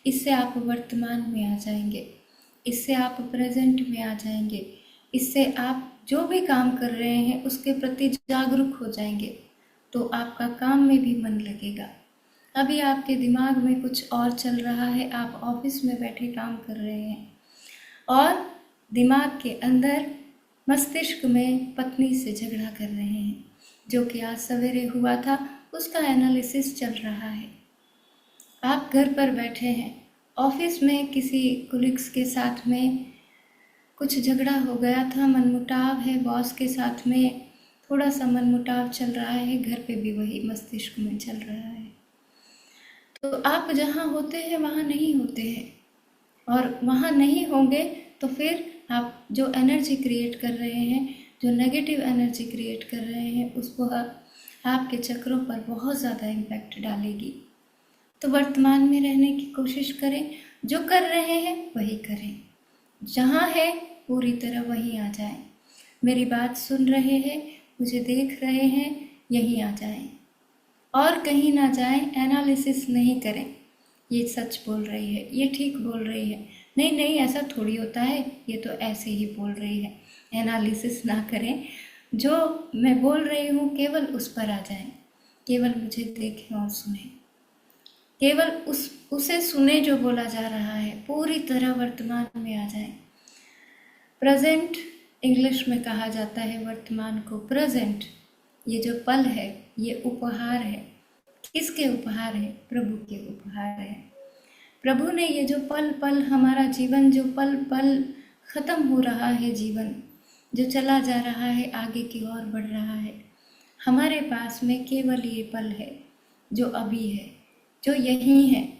इससे आप वर्तमान में आ जाएंगे, इससे आप प्रेजेंट में आ जाएंगे, इससे आप जो भी काम कर रहे हैं उसके प्रति जागरूक हो जाएंगे, तो आपका काम में भी मन लगेगा। अभी आपके दिमाग में कुछ और चल रहा है, आप ऑफिस में बैठे काम कर रहे हैं और दिमाग के अंदर, मस्तिष्क में पत्नी से झगड़ा कर रहे हैं, जो कि आज सवेरे हुआ था उसका एनालिसिस चल रहा है। आप घर पर बैठे हैं, ऑफिस में किसी कोलिग्स के साथ में कुछ झगड़ा हो गया था, मनमुटाव है, बॉस के साथ में थोड़ा सा मनमुटाव चल रहा है, घर पे भी वही मस्तिष्क में चल रहा है। तो आप जहाँ होते हैं वहाँ नहीं होते हैं, और वहाँ नहीं होंगे तो फिर आप जो एनर्जी क्रिएट कर रहे हैं, जो नेगेटिव एनर्जी क्रिएट कर रहे हैं, उसको आपके चक्रों पर बहुत ज़्यादा इम्पैक्ट डालेगी। तो वर्तमान में रहने की कोशिश करें, जो कर रहे हैं वही करें, जहाँ है पूरी तरह वहीं आ जाएं। मेरी बात सुन रहे हैं, मुझे देख रहे हैं, यहीं आ जाएं और कहीं ना जाएं, एनालिसिस नहीं करें। ये सच बोल रही है, ये ठीक बोल रही है, नहीं नहीं ऐसा थोड़ी होता है, ये तो ऐसे ही बोल रही है। एनालिसिस ना करें, जो मैं बोल रही हूँ केवल उस पर आ जाएं, केवल मुझे देखें और सुने, केवल उसे सुने जो बोला जा रहा है, पूरी तरह वर्तमान में आ जाएं। प्रेजेंट इंग्लिश में कहा जाता है वर्तमान को प्रेजेंट। ये जो पल है ये उपहार है। किसके उपहार है? प्रभु के उपहार है। प्रभु ने ये जो पल पल हमारा जीवन, जो पल पल खत्म हो रहा है, जीवन जो चला जा रहा है, आगे की ओर बढ़ रहा है, हमारे पास में केवल ये पल है जो अभी है, जो यही है।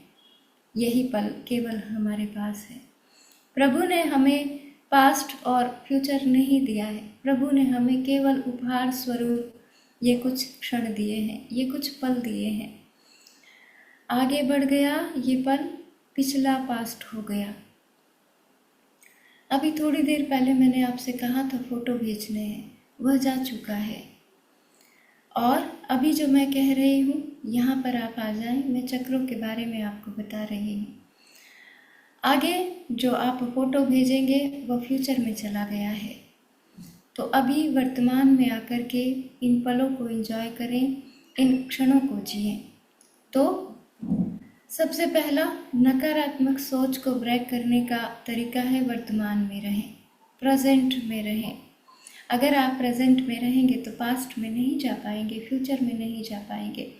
यही पल केवल हमारे पास है। प्रभु ने हमें पास्ट और फ्यूचर नहीं दिया है। प्रभु ने हमें केवल उपहार स्वरूप ये कुछ क्षण दिए हैं, ये कुछ पल दिए हैं। आगे बढ़ गया ये पल, पिछला पास्ट हो गया। अभी थोड़ी देर पहले मैंने आपसे कहा था फोटो भेजने हैं, वह जा चुका है। और अभी जो मैं कह रही हूँ यहाँ पर आप आ जाएं, मैं चक्रों के बारे में आपको बता रही हूँ। आगे जो आप फोटो भेजेंगे वह फ्यूचर में चला गया है, तो अभी वर्तमान में आकर के इन पलों को एंजॉय करें, इन क्षणों को जिएं। तो सबसे पहला नकारात्मक सोच को ब्रेक करने का तरीका है वर्तमान में रहें, प्रेजेंट में रहें। अगर आप प्रेजेंट में रहेंगे तो पास्ट में नहीं जा पाएंगे, फ्यूचर में नहीं जा पाएंगे।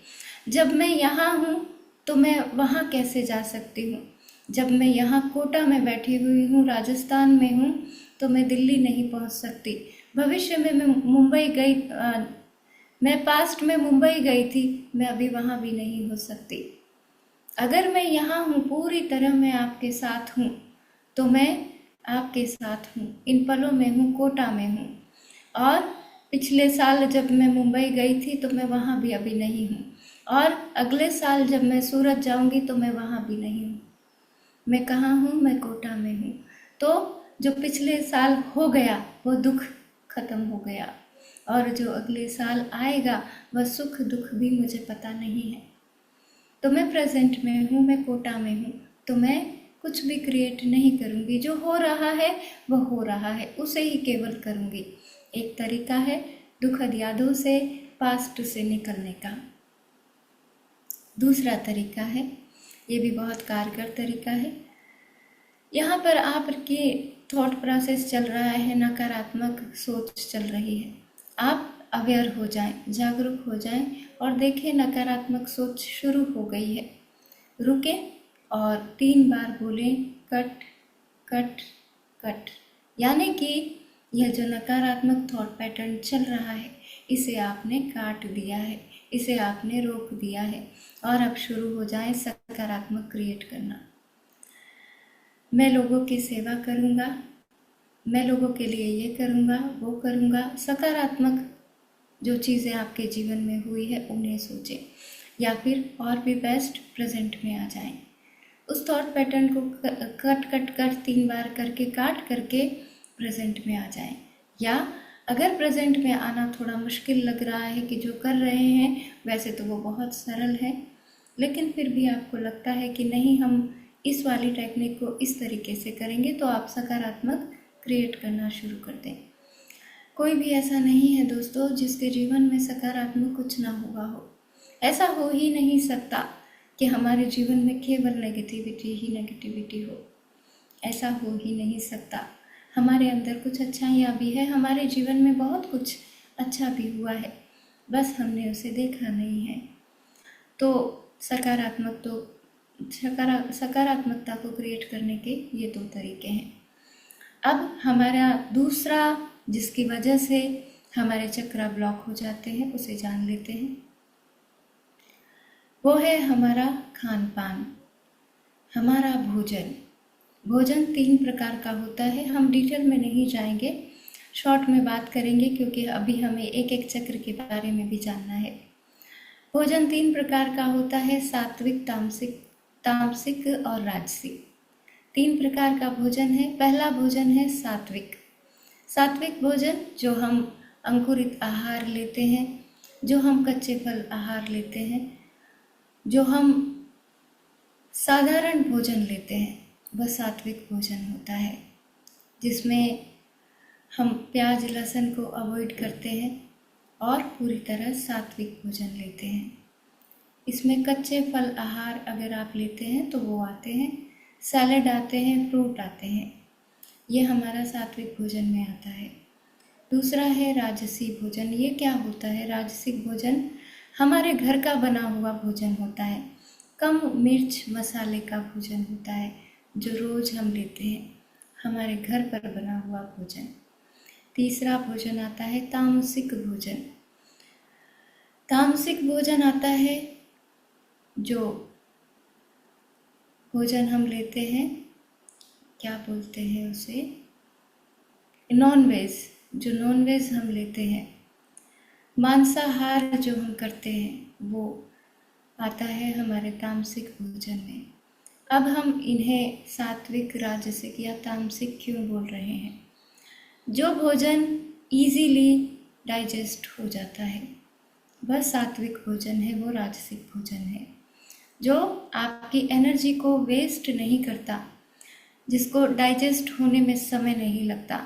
जब मैं यहाँ हूँ तो मैं वहाँ कैसे जा सकती हूँ? जब मैं यहाँ कोटा में बैठी हुई हूँ, राजस्थान में हूँ, तो मैं दिल्ली नहीं पहुँच सकती। भविष्य में मैं मुंबई गई, मैं पास्ट में मुंबई गई थी, मैं अभी वहाँ भी नहीं हो सकती। अगर मैं यहाँ हूँ, पूरी तरह मैं आपके साथ हूँ, तो मैं आपके साथ हूँ, इन पलों में हूँ, कोटा में हूँ। और पिछले साल जब मैं मुंबई गई थी तो मैं वहाँ भी अभी नहीं हूँ, और अगले साल जब मैं सूरत जाऊँगी तो मैं वहाँ भी नहीं हूँ। मैं कहाँ हूँ? मैं कोटा में हूँ। तो जो पिछले साल हो गया वो दुख खत्म हो गया, और जो अगले साल आएगा वह सुख दुख भी मुझे पता नहीं है। तो मैं प्रेजेंट में हूँ, मैं कोटा में हूँ, तो मैं कुछ भी क्रिएट नहीं करूँगी। जो हो रहा है वह हो रहा है, उसे ही केवल करूँगी। एक तरीका है दुखद यादों से, पास्ट से निकलने का। दूसरा तरीका है, ये भी बहुत कारगर तरीका है। यहाँ पर आपके थॉट प्रोसेस चल रहा है, नकारात्मक सोच चल रही है। आप अवेयर हो जाएं, जागरूक हो जाएं और देखें नकारात्मक सोच शुरू हो गई है। रुकें और 3 बार बोलें कट कट कट, यानी कि यह जो नकारात्मक थॉट पैटर्न चल रहा है इसे आपने काट दिया है, इसे आपने रोक दिया है, और अब शुरू हो जाए सकारात्मक क्रिएट करना। मैं लोगों की सेवा करूँगा, मैं लोगों के लिए ये करूँगा, वो करूँगा। सकारात्मक जो चीज़ें आपके जीवन में हुई है उन्हें सोचें, या फिर और भी बेस्ट प्रेजेंट में आ जाएं। उस थॉट पैटर्न को कट कट कर 3 बार करके काट करके प्रेजेंट में आ जाएं। या अगर प्रेजेंट में आना थोड़ा मुश्किल लग रहा है कि जो कर रहे हैं वैसे तो वो बहुत सरल है, लेकिन फिर भी आपको लगता है कि नहीं हम इस वाली टेक्निक को इस तरीके से करेंगे, तो आप सकारात्मक क्रिएट करना शुरू कर दें। कोई भी ऐसा नहीं है दोस्तों जिसके जीवन में सकारात्मक कुछ ना हुआ हो। ऐसा हो ही नहीं सकता कि हमारे जीवन में केवल नेगेटिविटी हो। ऐसा हो ही नहीं सकता। हमारे अंदर कुछ अच्छाइयाँ भी है, हमारे जीवन में बहुत कुछ अच्छा भी हुआ है, बस हमने उसे देखा नहीं है। तो सकारात्मकता को क्रिएट करने के ये 2 तरीके हैं। अब हमारा दूसरा, जिसकी वजह से हमारे चक्र ब्लॉक हो जाते हैं, उसे जान लेते हैं। वो है हमारा खान पान, हमारा भोजन। भोजन 3 प्रकार का होता है। हम डिटेल में नहीं जाएंगे, शॉर्ट में बात करेंगे, क्योंकि अभी हमें एक एक चक्र के बारे में भी जानना है। भोजन 3 प्रकार का होता है, सात्विक, तामसिक और राजसिक। 3 प्रकार का भोजन है। पहला भोजन है सात्विक। सात्विक भोजन जो हम अंकुरित आहार लेते हैं, जो हम कच्चे फल आहार लेते हैं, जो हम साधारण भोजन लेते हैं, वह सात्विक भोजन होता है, जिसमें हम प्याज लहसुन को अवॉइड करते हैं और पूरी तरह सात्विक भोजन लेते हैं। इसमें कच्चे फल आहार अगर आप लेते हैं तो वो आते हैं, सैलेड आते हैं, फ्रूट आते हैं, ये हमारा सात्विक भोजन में आता है। दूसरा है राजसी भोजन। ये क्या होता है? राजसिक भोजन हमारे घर का बना हुआ भोजन होता है, कम मिर्च मसाले का भोजन होता है, जो रोज़ हम लेते हैं, हमारे घर पर बना हुआ भोजन। तीसरा भोजन आता है तामसिक भोजन। तामसिक भोजन आता है जो भोजन हम लेते हैं, क्या बोलते हैं उसे, नॉनवेज। जो नॉनवेज हम लेते हैं, मांसाहार जो हम करते हैं, वो आता है हमारे तामसिक भोजन में। अब हम इन्हें सात्विक, राजसिक या तामसिक क्यों बोल रहे हैं? जो भोजन इजीली डाइजेस्ट हो जाता है वह सात्विक भोजन है, वो राजसिक भोजन है। जो आपकी एनर्जी को वेस्ट नहीं करता, जिसको डाइजेस्ट होने में समय नहीं लगता।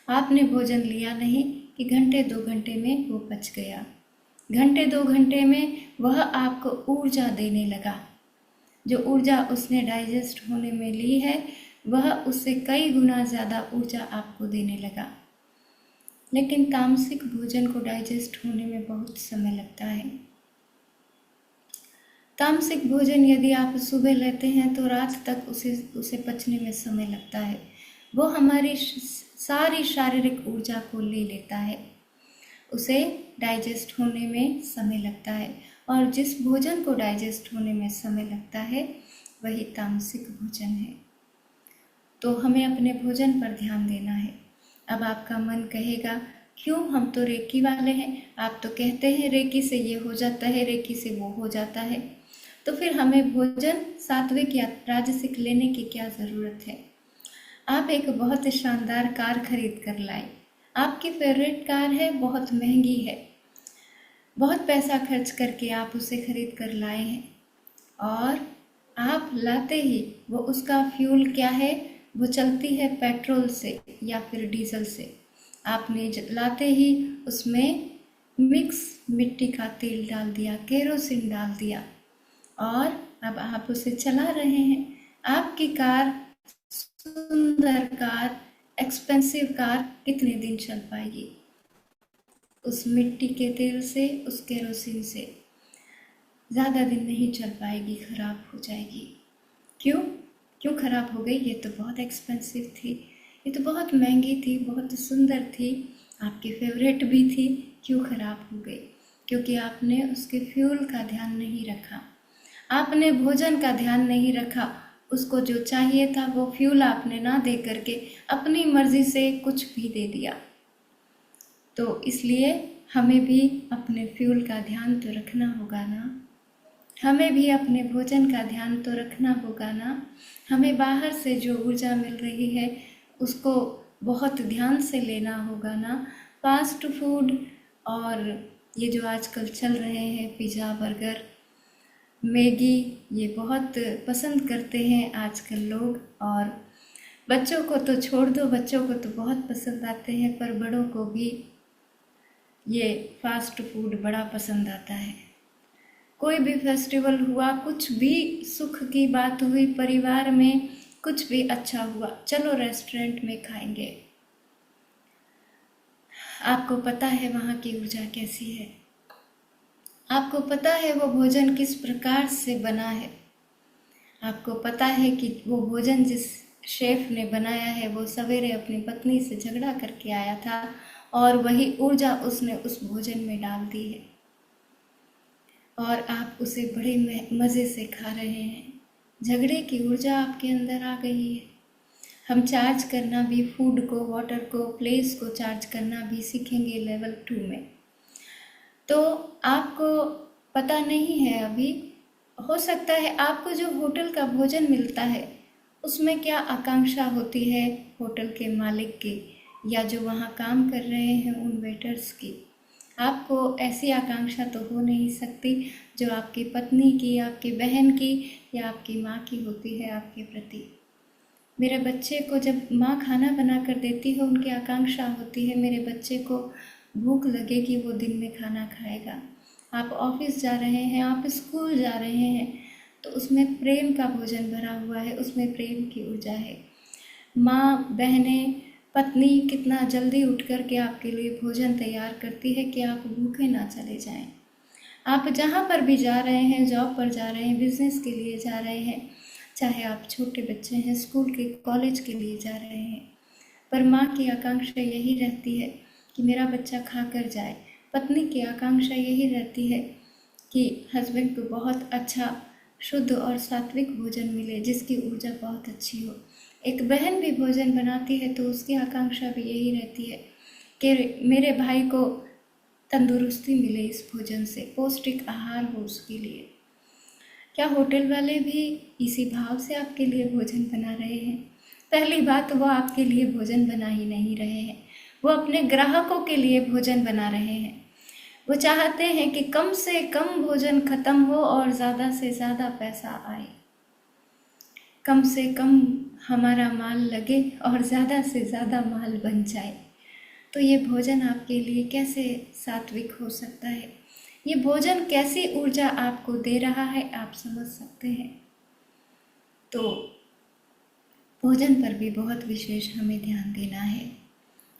आपने भोजन लिया नहीं कि घंटे 2 घंटे में वो पच गया, घंटे 2 घंटे में वह आपको ऊर्जा देने लगा। जो ऊर्जा उसने डाइजेस्ट होने में ली है, वह उससे कई गुना ज़्यादा ऊर्जा आपको देने लगा। लेकिन तामसिक भोजन को डाइजेस्ट होने में बहुत समय लगता है। तामसिक भोजन यदि आप सुबह लेते हैं तो रात तक उसे पचने में समय लगता है। वो हमारी सारी शारीरिक ऊर्जा को ले लेता है, उसे डाइजेस्ट होने में समय लगता है। और जिस भोजन को डाइजेस्ट होने में समय लगता है वही तामसिक भोजन है। तो हमें अपने भोजन पर ध्यान देना है। अब आपका मन कहेगा, क्यों, हम तो रेकी वाले हैं, आप तो कहते हैं रेकी से ये हो जाता है, रेकी से वो हो जाता है, तो फिर हमें भोजन सात्विक या राजसिक लेने की क्या ज़रूरत है? आप एक बहुत शानदार कार खरीद कर लाए, आपकी फेवरेट कार है, बहुत महंगी है, बहुत पैसा खर्च करके आप उसे खरीद कर लाए हैं, और आप लाते ही वो उसका फ्यूल क्या है, वो चलती है पेट्रोल से या फिर डीजल से। आपने लाते ही उसमें मिक्स मिट्टी का तेल डाल दिया, केरोसिन डाल दिया, और अब आप उसे चला रहे हैं। आपकी कार, सुंदर कार, एक्सपेंसिव कार कितने दिन चल पाएगी? उस मिट्टी के तेल से, उस केरोसिन से ज़्यादा दिन नहीं चल पाएगी, खराब हो जाएगी। क्यों खराब हो गई? ये तो बहुत एक्सपेंसिव थी, ये तो बहुत महंगी थी, बहुत सुंदर थी, आपकी फेवरेट भी थी, क्यों खराब हो गई? क्योंकि आपने उसके फ्यूल का ध्यान नहीं रखा, आपने भोजन का ध्यान नहीं रखा। उसको जो चाहिए था वो फ्यूल आपने ना दे करके अपनी मर्जी से कुछ भी दे दिया। तो इसलिए हमें भी अपने फ्यूल का ध्यान तो रखना होगा ना, हमें भी अपने भोजन का ध्यान तो रखना होगा ना। हमें बाहर से जो ऊर्जा मिल रही है उसको बहुत ध्यान से लेना होगा ना। फास्ट फूड और ये जो आजकल चल रहे हैं पिज़्ज़ा, बर्गर, मैगी, ये बहुत पसंद करते हैं आजकल लोग। और बच्चों को तो छोड़ दो, बच्चों को तो बहुत पसंद आते हैं, पर बड़ों को भी ये फास्ट फूड बड़ा पसंद आता है। कोई भी फेस्टिवल हुआ, कुछ भी सुख की बात हुई परिवार में, कुछ भी अच्छा हुआ, चलो रेस्टोरेंट में खाएंगे। आपको पता है वहाँ की ऊर्जा कैसी है, आपको पता है वो भोजन किस प्रकार से बना है, आपको पता है कि वो भोजन जिस शेफ ने बनाया है वो सवेरे अपनी पत्नी से झगड़ा करके आया था और वही ऊर्जा उसने उस भोजन में डाल दी है, और आप उसे बड़े मज़े से खा रहे हैं। झगड़े की ऊर्जा आपके अंदर आ गई है। हम चार्ज करना भी, फूड को, वाटर को, प्लेस को चार्ज करना भी सीखेंगे लेवल 2 में। तो आपको पता नहीं है अभी, हो सकता है आपको जो होटल का भोजन मिलता है उसमें क्या आकांक्षा होती है होटल के मालिक की, या जो वहाँ काम कर रहे हैं उन वेटर्स की। आपको ऐसी आकांक्षा तो हो नहीं सकती जो आपकी पत्नी की, आपकी बहन की या आपकी माँ की होती है आपके प्रति। मेरे बच्चे को जब माँ खाना बना कर देती है, उनकी आकांक्षा होती है मेरे बच्चे को भूख लगेगी, वो दिन में खाना खाएगा। आप ऑफिस जा रहे हैं, आप स्कूल जा रहे हैं, तो उसमें प्रेम का भोजन भरा हुआ है, उसमें प्रेम की ऊर्जा है। माँ, बहनें, पत्नी कितना जल्दी उठ कर के आपके लिए भोजन तैयार करती है कि आप भूखे ना चले जाएं। आप जहाँ पर भी जा रहे हैं, जॉब पर जा रहे हैं, बिजनेस के लिए जा रहे हैं, चाहे आप छोटे बच्चे हैं, स्कूल के, कॉलेज के लिए जा रहे हैं, पर माँ की आकांक्षा यही रहती है कि मेरा बच्चा खा कर जाए। पत्नी की आकांक्षा यही रहती है कि हस्बैंड को बहुत अच्छा, शुद्ध और सात्विक भोजन मिले, जिसकी ऊर्जा बहुत अच्छी हो। एक बहन भी भोजन बनाती है तो उसकी आकांक्षा भी यही रहती है कि मेरे भाई को तंदुरुस्ती मिले इस भोजन से, पौष्टिक आहार हो उसके लिए। क्या होटल वाले भी इसी भाव से आपके लिए भोजन बना रहे हैं? पहली बात, वो आपके लिए भोजन बना ही नहीं रहे हैं, वो अपने ग्राहकों के लिए भोजन बना रहे हैं। वो चाहते हैं कि कम से कम भोजन खत्म हो और ज़्यादा से ज़्यादा पैसा आए, कम से कम हमारा माल लगे और ज़्यादा से ज़्यादा माल बन जाए। तो ये भोजन आपके लिए कैसे सात्विक हो सकता है? ये भोजन कैसी ऊर्जा आपको दे रहा है, आप समझ सकते हैं। तो भोजन पर भी बहुत विशेष हमें ध्यान देना है।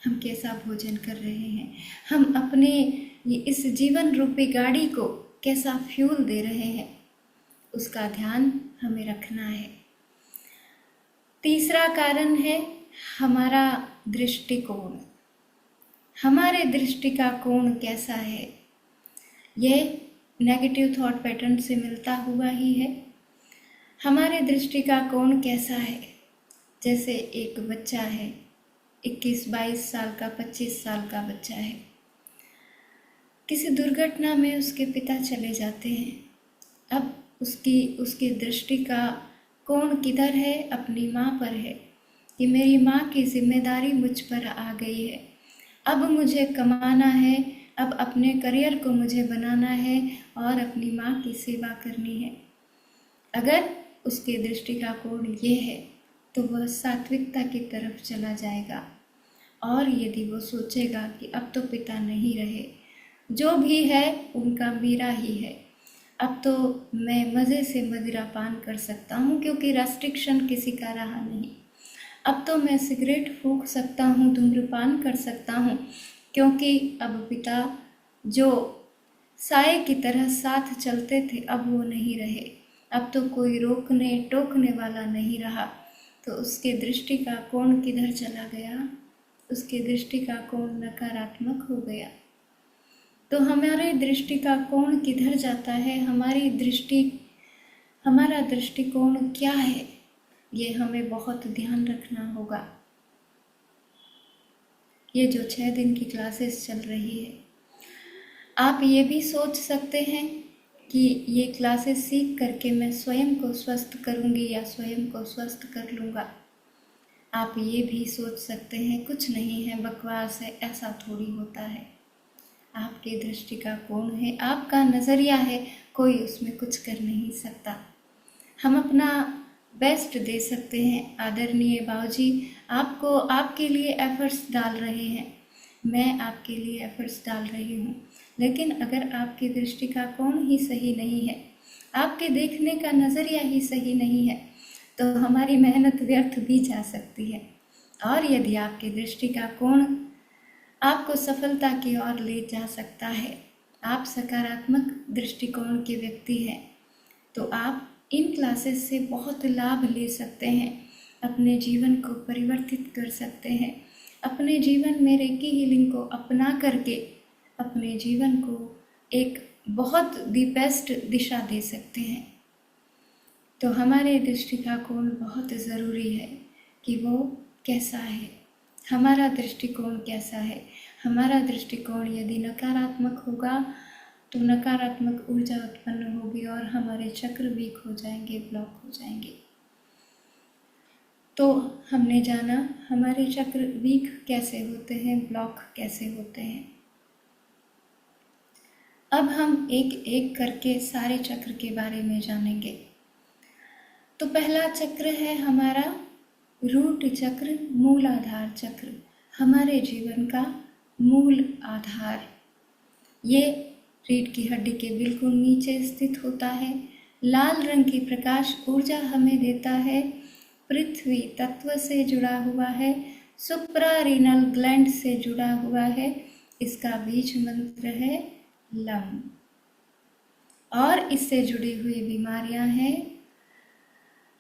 हम कैसा भोजन कर रहे हैं, हम अपने इस जीवन रूपी गाड़ी को कैसा फ्यूल दे रहे हैं, उसका ध्यान हमें रखना है। तीसरा कारण है हमारा दृष्टिकोण। हमारे दृष्टि का कोण कैसा है, यह नेगेटिव थॉट पैटर्न से मिलता हुआ ही है। हमारे दृष्टि का कोण कैसा है? जैसे एक बच्चा है, 21-22 साल का, 25 साल का बच्चा है, किसी दुर्घटना में उसके पिता चले जाते हैं। अब उसकी दृष्टि का कोण किधर है? अपनी माँ पर है कि मेरी माँ की जिम्मेदारी मुझ पर आ गई है, अब मुझे कमाना है, अब अपने करियर को मुझे बनाना है और अपनी माँ की सेवा करनी है। अगर उसके दृष्टि का कोण ये है तो वह सात्विकता की तरफ चला जाएगा। और यदि वो सोचेगा कि अब तो पिता नहीं रहे, जो भी है उनका मेरा ही है, अब तो मैं मज़े से मदिरा पान कर सकता हूँ क्योंकि रेस्ट्रिक्शन किसी का रहा नहीं, अब तो मैं सिगरेट फूंक सकता हूँ, धूम्रपान कर सकता हूँ क्योंकि अब पिता जो साए की तरह साथ चलते थे अब वो नहीं रहे, अब तो कोई रोकने टोकने वाला नहीं रहा। तो उसके दृष्टि का कोण किधर चला गया? उसके दृष्टि का कोण नकारात्मक हो गया। तो हमारे दृष्टि का कोण किधर जाता है? हमारा दृष्टिकोण क्या है, ये हमें बहुत ध्यान रखना होगा। ये जो 6 दिन की क्लासेस चल रही है, आप ये भी सोच सकते हैं कि ये क्लासेस सीख करके मैं स्वयं को स्वस्थ करूँगी या स्वयं को स्वस्थ कर लूँगा। आप ये भी सोच सकते हैं कुछ नहीं है, बकवास है, ऐसा थोड़ी होता है। आपकी दृष्टि का कोण है, आपका नज़रिया है, कोई उसमें कुछ कर नहीं सकता। हम अपना बेस्ट दे सकते हैं। आदरणीय बाबूजी आपको आपके लिए एफर्ट्स डाल रहे हैं, मैं आपके लिए एफर्ट्स डाल रही हूँ, लेकिन अगर आपकी दृष्टि का कोण ही सही नहीं है, आपके देखने का नज़रिया ही सही नहीं है, तो हमारी मेहनत व्यर्थ भी जा सकती है। और यदि आपकी दृष्टि का कोण आपको सफलता की ओर ले जा सकता है, आप सकारात्मक दृष्टिकोण के व्यक्ति हैं, तो आप इन क्लासेस से बहुत लाभ ले सकते हैं, अपने जीवन को परिवर्तित कर सकते हैं, अपने जीवन में रेकी हीलिंग को अपना करके अपने जीवन को एक बहुत दी बेस्ट दिशा दे सकते हैं। तो हमारे दृष्टि का कोण बहुत ज़रूरी है कि वो कैसा है, हमारा दृष्टिकोण कैसा है। हमारा दृष्टिकोण यदि नकारात्मक होगा तो नकारात्मक ऊर्जा उत्पन्न होगी और हमारे चक्र वीक हो जाएंगे, ब्लॉक हो जाएंगे। तो हमने जाना हमारे चक्र वीक कैसे होते हैं, ब्लॉक कैसे होते हैं। अब हम एक एक करके सारे चक्र के बारे में जानेंगे। तो पहला चक्र है हमारा रूट चक्र, मूलाधार चक्र, हमारे जीवन का मूल आधार। ये रीढ़ की हड्डी के बिल्कुल नीचे स्थित होता है। लाल रंग की प्रकाश ऊर्जा हमें देता है। पृथ्वी तत्व से जुड़ा हुआ है, सुप्रारीनल ग्लैंड से जुड़ा हुआ है। इसका बीज मंत्र है लम। और इससे जुड़ी हुई बीमारियां हैं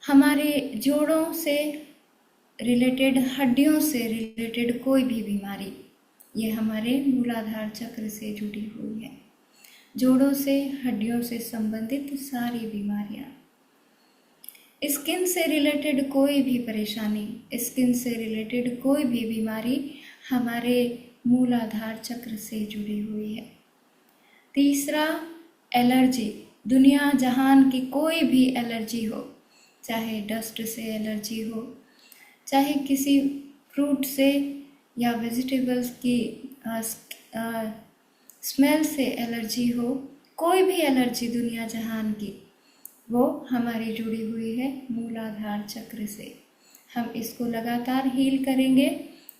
हमारे जोड़ों से रिलेटेड, हड्डियों से रिलेटेड कोई भी बीमारी, ये हमारे मूलाधार चक्र से जुड़ी हुई है। जोड़ों से, हड्डियों से संबंधित सारी बीमारियां, स्किन से रिलेटेड कोई भी परेशानी, स्किन से रिलेटेड कोई भी बीमारी हमारे मूलाधार चक्र से जुड़ी हुई है। तीसरा, एलर्जी, दुनिया जहान की कोई भी एलर्जी हो, चाहे डस्ट से एलर्जी हो, चाहे किसी फ्रूट से या वेजिटेबल्स की स्मेल से एलर्जी हो, कोई भी एलर्जी दुनिया जहान की, वो हमारी जुड़ी हुई है मूलाधार चक्र से। हम इसको लगातार हील करेंगे,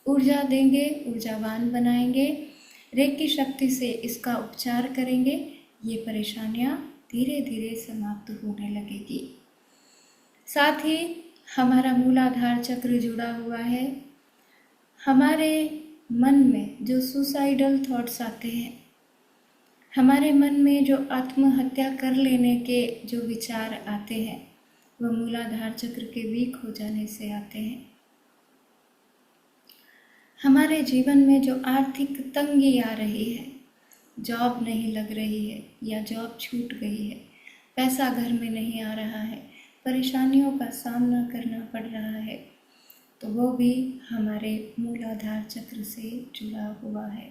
ऊर्जा देंगे, ऊर्जावान बनाएंगे, रेकी शक्ति से इसका उपचार करेंगे। ये परेशानियां धीरे धीरे समाप्त होने लगेगी। साथ ही हमारा मूलाधार चक्र जुड़ा हुआ है हमारे मन में जो सुसाइडल थॉट्स आते हैं, हमारे मन में जो आत्महत्या कर लेने के जो विचार आते हैं, वह मूलाधार चक्र के वीक हो जाने से आते हैं। हमारे जीवन में जो आर्थिक तंगी आ रही है, जॉब नहीं लग रही है या जॉब छूट गई है, पैसा घर में नहीं आ रहा है, परेशानियों का सामना करना पड़ रहा है, तो वो भी हमारे मूलाधार चक्र से जुड़ा हुआ है।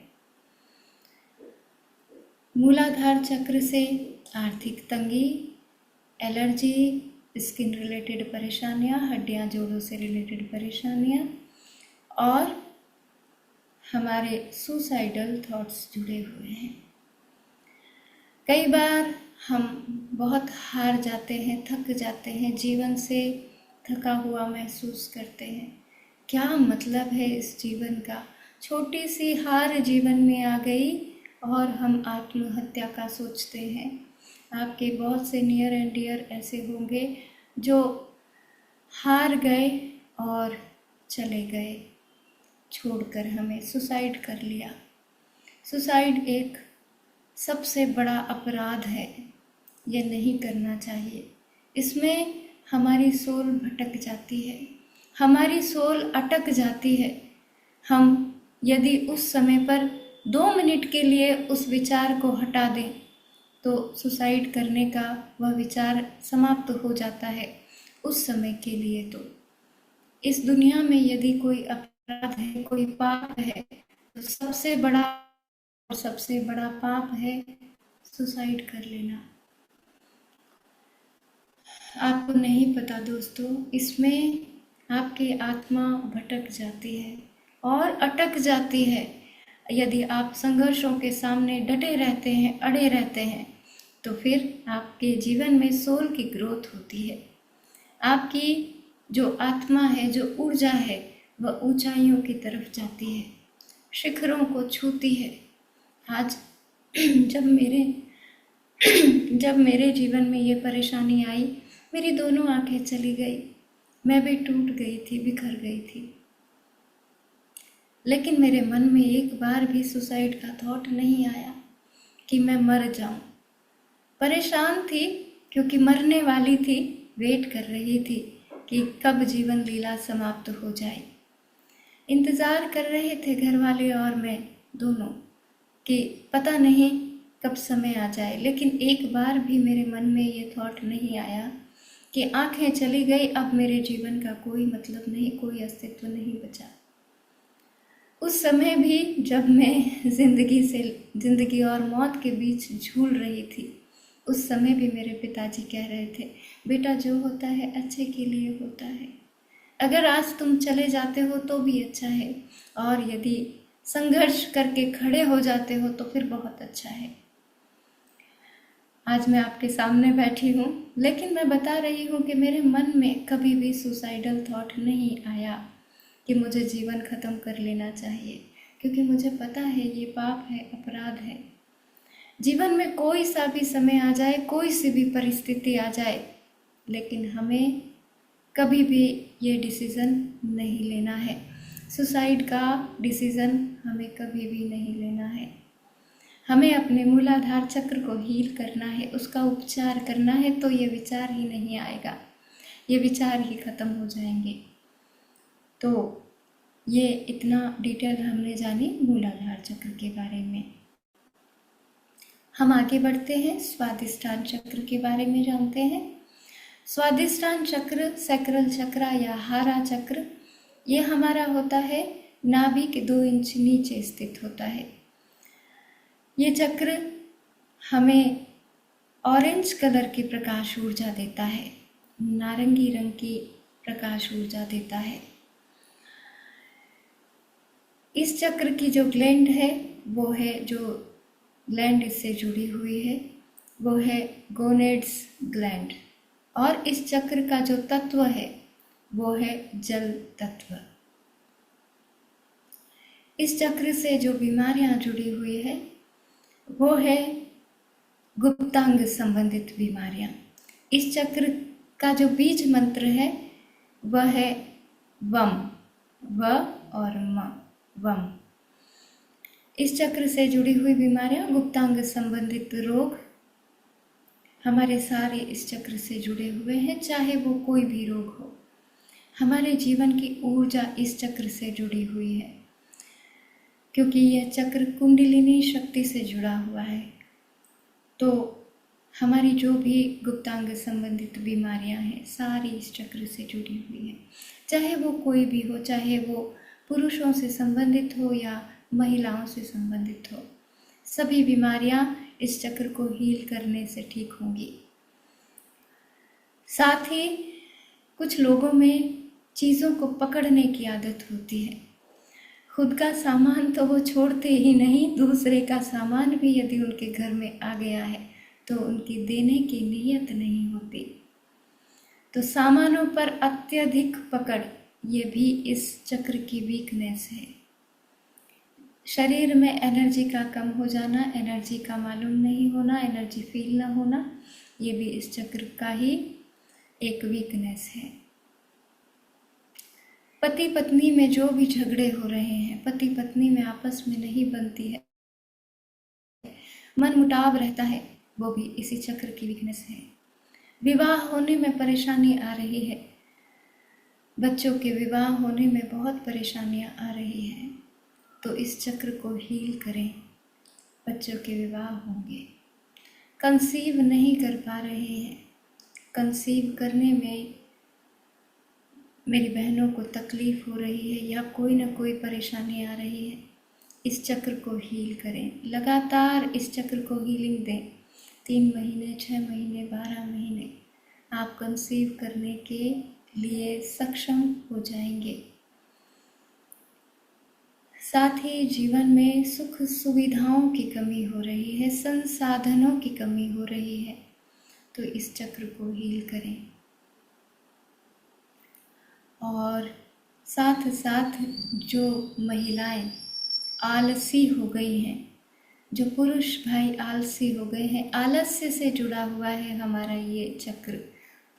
मूलाधार चक्र से आर्थिक तंगी, एलर्जी, स्किन रिलेटेड परेशानियां, हड्डियां जोड़ों से रिलेटेड परेशानियां और हमारे सुसाइडल थॉट्स जुड़े हुए हैं। कई बार हम बहुत हार जाते हैं, थक जाते हैं, जीवन से थका हुआ महसूस करते हैं। क्या मतलब है इस जीवन का? छोटी सी हार जीवन में आ गई और हम आत्महत्या का सोचते हैं। आपके बहुत से नियर एंड डियर ऐसे होंगे जो हार गए और चले गए, छोड़कर हमें, सुसाइड कर लिया। सुसाइड एक सबसे बड़ा अपराध है, ये नहीं करना चाहिए। इसमें हमारी सोल भटक जाती है, हमारी सोल अटक जाती है। हम यदि उस समय पर 2 मिनट के लिए उस विचार को हटा दें तो सुसाइड करने का वह विचार समाप्त हो जाता है उस समय के लिए। तो इस दुनिया में यदि कोई अपराध है, कोई पाप है, तो सबसे बड़ा पाप है सुसाइड कर लेना। आपको नहीं पता दोस्तों, इसमें आपकी आत्मा भटक जाती है और अटक जाती है। यदि आप संघर्षों के सामने डटे रहते हैं, अड़े रहते हैं, तो फिर आपके जीवन में सोल की ग्रोथ होती है। आपकी जो आत्मा है, जो ऊर्जा है, वह ऊंचाइयों की तरफ जाती है, शिखरों को छूती है। आज जब मेरे जीवन में ये परेशानी आई, मेरी दोनों आंखें चली गई, मैं भी टूट गई थी, बिखर गई थी। लेकिन मेरे मन में एक बार भी सुसाइड का थॉट नहीं आया कि मैं मर जाऊं। परेशान थी क्योंकि मरने वाली थी, वेट कर रही थी कि कब जीवन लीला समाप्त हो जाए। इंतज़ार कर रहे थे घर वाले और मैं दोनों कि पता नहीं कब समय आ जाए। लेकिन एक बार भी मेरे मन में ये थॉट नहीं आया कि आंखें चली गई, अब मेरे जीवन का कोई मतलब नहीं, कोई अस्तित्व नहीं बचा। उस समय भी जब मैं जिंदगी और मौत के बीच झूल रही थी, उस समय भी मेरे पिताजी कह रहे थे, बेटा जो होता है अच्छे के लिए होता है। अगर आज तुम चले जाते हो तो भी अच्छा है, और यदि संघर्ष करके खड़े हो जाते हो तो फिर बहुत अच्छा है। आज मैं आपके सामने बैठी हूँ, लेकिन मैं बता रही हूँ कि मेरे मन में कभी भी सुसाइडल थॉट नहीं आया कि मुझे जीवन ख़त्म कर लेना चाहिए, क्योंकि मुझे पता है ये पाप है, अपराध है। जीवन में कोई सा भी समय आ जाए, कोई सी भी परिस्थिति आ जाए, लेकिन हमें कभी भी ये डिसीज़न नहीं लेना है। सुसाइड का डिसीज़न हमें कभी भी नहीं लेना है। हमें अपने मूलाधार चक्र को हील करना है, उसका उपचार करना है, तो ये विचार ही नहीं आएगा, ये विचार ही खत्म हो जाएंगे। तो ये इतना डिटेल हमने जानी मूलाधार चक्र के बारे में। हम आगे बढ़ते हैं, स्वादिष्ठान चक्र के बारे में जानते हैं। स्वादिष्ठान चक्र, सैक्रल चक्र या हारा चक्र, ये हमारा होता है नाभि के 2 इंच नीचे स्थित होता है। ये चक्र हमें ऑरेंज कलर की प्रकाश ऊर्जा देता है, नारंगी रंग की प्रकाश ऊर्जा देता है। इस चक्र की जो ग्लैंड है, वो है जो ग्लैंड इससे जुड़ी हुई है, वो है गोनेड्स ग्लैंड। और इस चक्र का जो तत्व है वो है जल तत्व। इस चक्र से जो बीमारियां जुड़ी हुई है वो है गुप्तांग संबंधित बीमारियां। इस चक्र का जो बीज मंत्र है वह है वम, व और म, वम। इस चक्र से जुड़ी हुई बीमारियां, गुप्तांग संबंधित रोग हमारे सारे इस चक्र से जुड़े हुए हैं, चाहे वो कोई भी रोग हो। हमारे जीवन की ऊर्जा इस चक्र से जुड़ी हुई है, क्योंकि यह चक्र कुंडलिनी शक्ति से जुड़ा हुआ है। तो हमारी जो भी गुप्तांग संबंधित बीमारियां हैं, सारी इस चक्र से जुड़ी हुई हैं, चाहे वो कोई भी हो, चाहे वो पुरुषों से संबंधित हो या महिलाओं से संबंधित हो। सभी बीमारियां इस चक्र को हील करने से ठीक होंगी। साथ ही कुछ लोगों में चीज़ों को पकड़ने की आदत होती है। खुद का सामान तो वो छोड़ते ही नहीं, दूसरे का सामान भी यदि उनके घर में आ गया है तो उनकी देने की नीयत नहीं होती। तो सामानों पर अत्यधिक पकड़, ये भी इस चक्र की वीकनेस है। शरीर में एनर्जी का कम हो जाना, एनर्जी का मालूम नहीं होना, एनर्जी फील ना होना, ये भी इस चक्र का ही एक वीकनेस है। पति पत्नी में जो भी झगड़े हो रहे हैं, पति पत्नी में आपस में नहीं बनती है, मन मुटाव रहता है, वो भी इसी चक्र की वीकनेस है। विवाह होने में परेशानी आ रही है, बच्चों के विवाह होने में बहुत परेशानियां आ रही हैं, तो इस चक्र को हील करें, बच्चों के विवाह होंगे। कंसीव नहीं कर पा रहे हैं, कंसीव करने में मेरी बहनों को तकलीफ हो रही है या कोई ना कोई परेशानी आ रही है, इस चक्र को हील करें। लगातार इस चक्र को हीलिंग दें। 3 महीने, 6 महीने, 12 महीने आप कंसीव करने के लिए सक्षम हो जाएंगे। साथ ही जीवन में सुख सुविधाओं की कमी हो रही है, संसाधनों की कमी हो रही है, तो इस चक्र को हील करें। और साथ साथ जो महिलाएं आलसी हो गई हैं, जो पुरुष भाई आलसी हो गए हैं, आलस्य से जुड़ा हुआ है हमारा ये चक्र।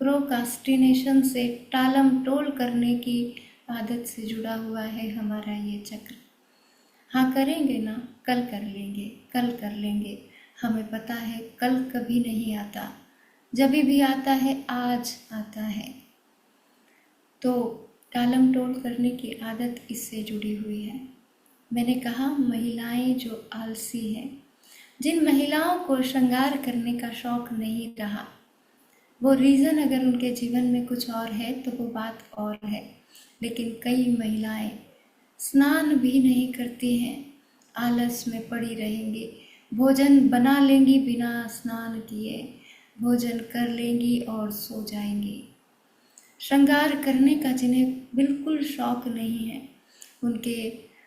प्रोकास्टिनेशन से, टालम टोल करने की आदत से जुड़ा हुआ है हमारा ये चक्र। हाँ करेंगे ना, कल कर लेंगे, कल कर लेंगे। हमें पता है कल कभी नहीं आता, जब भी आता है आज आता है। तो टालम टोल करने की आदत इससे जुड़ी हुई है। मैंने कहा महिलाएं जो आलसी हैं, जिन महिलाओं को श्रृंगार करने का शौक नहीं रहा, वो रीज़न अगर उनके जीवन में कुछ और है तो वो बात और है। लेकिन कई महिलाएं स्नान भी नहीं करती हैं, आलस में पड़ी रहेंगी, भोजन बना लेंगी बिना स्नान किए, भोजन कर लेंगी और सो जाएंगी। श्रृंगार करने का जिन्हें बिल्कुल शौक नहीं है, उनके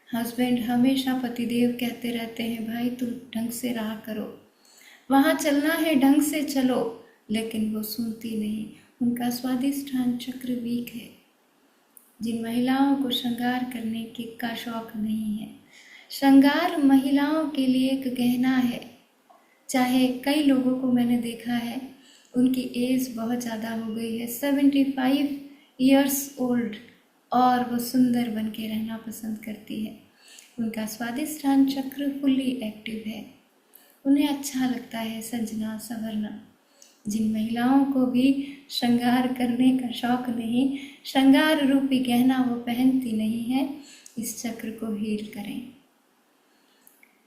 हस्बैंड हमेशा पतिदेव कहते रहते हैं भाई तुम ढंग से रहा करो, वहाँ चलना है ढंग से चलो, लेकिन वो सुनती नहीं। उनका स्वादिष्ठान चक्र वीक है। जिन महिलाओं को श्रृंगार करने का शौक नहीं है, श्रृंगार महिलाओं के लिए एक गहना है। चाहे कई लोगों को मैंने देखा है, उनकी एज बहुत ज़्यादा हो गई है, 75 इयर्स ओल्ड, और वो सुंदर बन के रहना पसंद करती है। उनका स्वादिष्ठान चक्र फुल्ली एक्टिव है। उन्हें अच्छा लगता है सजना संवरना। जिन महिलाओं को भी श्रृंगार करने का शौक नहीं, श्रृंगार रूपी गहना वो पहनती नहीं है, इस चक्र को हील करें।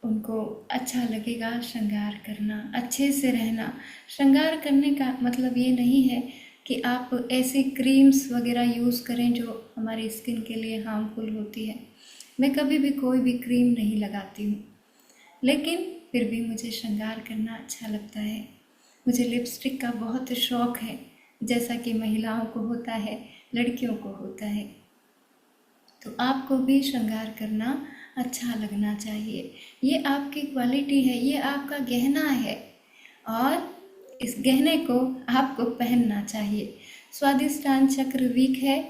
उनको अच्छा लगेगा श्रृंगार करना, अच्छे से रहना। श्रृंगार करने का मतलब ये नहीं है कि आप ऐसी क्रीम्स वगैरह यूज़ करें जो हमारी स्किन के लिए हार्मफुल होती है। मैं कभी भी कोई भी क्रीम नहीं लगाती हूँ, लेकिन फिर भी मुझे श्रृंगार करना अच्छा लगता है। मुझे लिपस्टिक का बहुत शौक़ है, जैसा कि महिलाओं को होता है, लड़कियों को होता है। तो आपको भी श्रृंगार करना अच्छा लगना चाहिए। ये आपकी क्वालिटी है, ये आपका गहना है, और इस गहने को आपको पहनना चाहिए। स्वादिष्ठान चक्र वीक है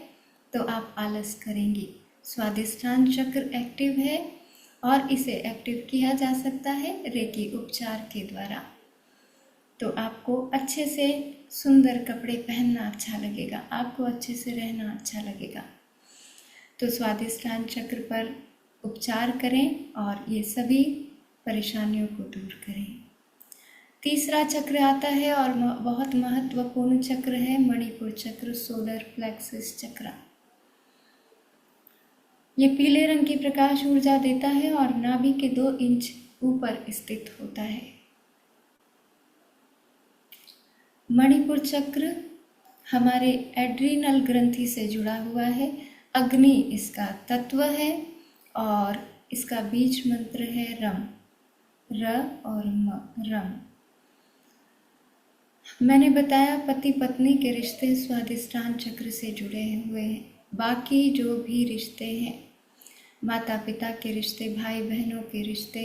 तो आप आलस करेंगी। स्वादिष्ठान चक्र एक्टिव है और इसे एक्टिव किया जा सकता है रेकी उपचार के द्वारा। तो आपको अच्छे से सुंदर कपड़े पहनना अच्छा लगेगा, आपको अच्छे से रहना अच्छा लगेगा। तो स्वादिष्ठान चक्र पर उपचार करें और ये सभी परेशानियों को दूर करें। तीसरा चक्र आता है और बहुत महत्वपूर्ण चक्र है मणिपुर चक्र, सोलर प्लेक्सस चक्र। ये पीले रंग की प्रकाश ऊर्जा देता है और नाभि के 2 इंच ऊपर स्थित होता है। मणिपुर चक्र हमारे एड्रीनल ग्रंथि से जुड़ा हुआ है। अग्नि इसका तत्व है और इसका बीज मंत्र है रम, र और म, रम। मैंने बताया पति पत्नी के रिश्ते स्वादिष्ठान चक्र से जुड़े हुए हैं। बाकी जो भी रिश्ते हैं, माता पिता के रिश्ते, भाई बहनों के रिश्ते,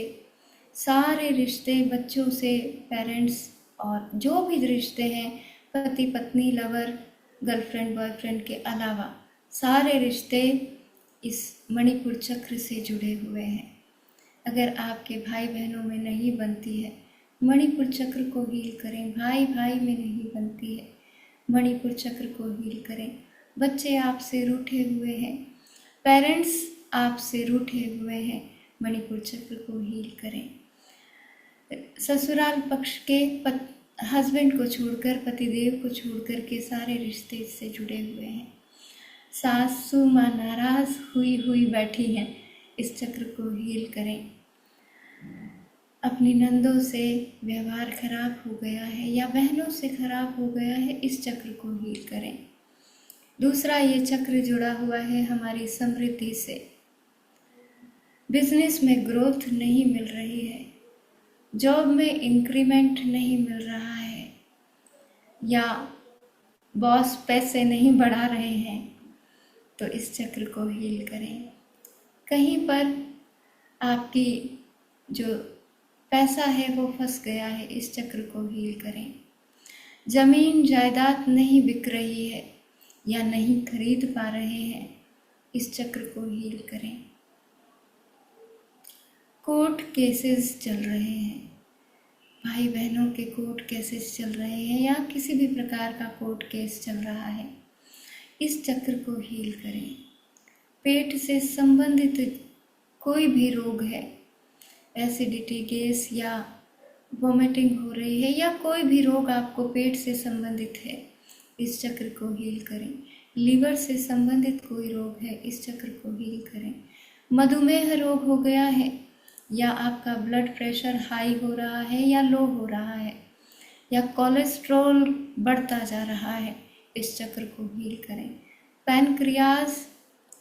सारे रिश्ते, बच्चों से पेरेंट्स, और जो भी रिश्ते हैं, पति पत्नी, लवर, गर्लफ्रेंड, बॉयफ्रेंड के अलावा सारे रिश्ते इस मणिपुर चक्र से जुड़े हुए हैं। अगर आपके भाई बहनों में नहीं बनती है, मणिपुर चक्र को हील करें। भाई भाई में नहीं बनती है, मणिपुर चक्र को हील करें। बच्चे आपसे रूठे हुए हैं, पेरेंट्स आपसे रूठे हुए हैं, मणिपुर चक्र को हील करें। ससुराल पक्ष के हस्बैंड को छोड़कर, पतिदेव को छोड़कर के सारे रिश्ते इससे जुड़े हुए हैं। सासू माँ नाराज हुई बैठी हैं, इस चक्र को हील करें। अपनी नंदों से व्यवहार खराब हो गया है या बहनों से खराब हो गया है, इस चक्र को हील करें। दूसरा, ये चक्र जुड़ा हुआ है हमारी समृद्धि से। बिजनेस में ग्रोथ नहीं मिल रही है, जॉब में इंक्रीमेंट नहीं मिल रहा है, या बॉस पैसे नहीं बढ़ा रहे हैं, तो इस चक्र को हील करें। कहीं पर आपकी जो पैसा है वो फंस गया है, इस चक्र को हील करें। जमीन जायदाद नहीं बिक रही है या नहीं खरीद पा रहे हैं, इस चक्र को हील करें। कोर्ट केसेस चल रहे हैं, भाई बहनों के कोर्ट केसेस चल रहे हैं या किसी भी प्रकार का कोर्ट केस चल रहा है, इस चक्र को हील करें। पेट से संबंधित कोई भी रोग है, एसिडिटी, गैस या वोमिटिंग हो रही है, या कोई भी रोग आपको पेट से संबंधित है, इस चक्र को हील करें। लीवर से संबंधित कोई रोग है, इस चक्र को हील करें। मधुमेह रोग हो गया है, या आपका ब्लड प्रेशर हाई हो रहा है या लो हो रहा है, या कोलेस्ट्रॉल बढ़ता जा रहा है, इस चक्र को हील करें। पैनक्रियाज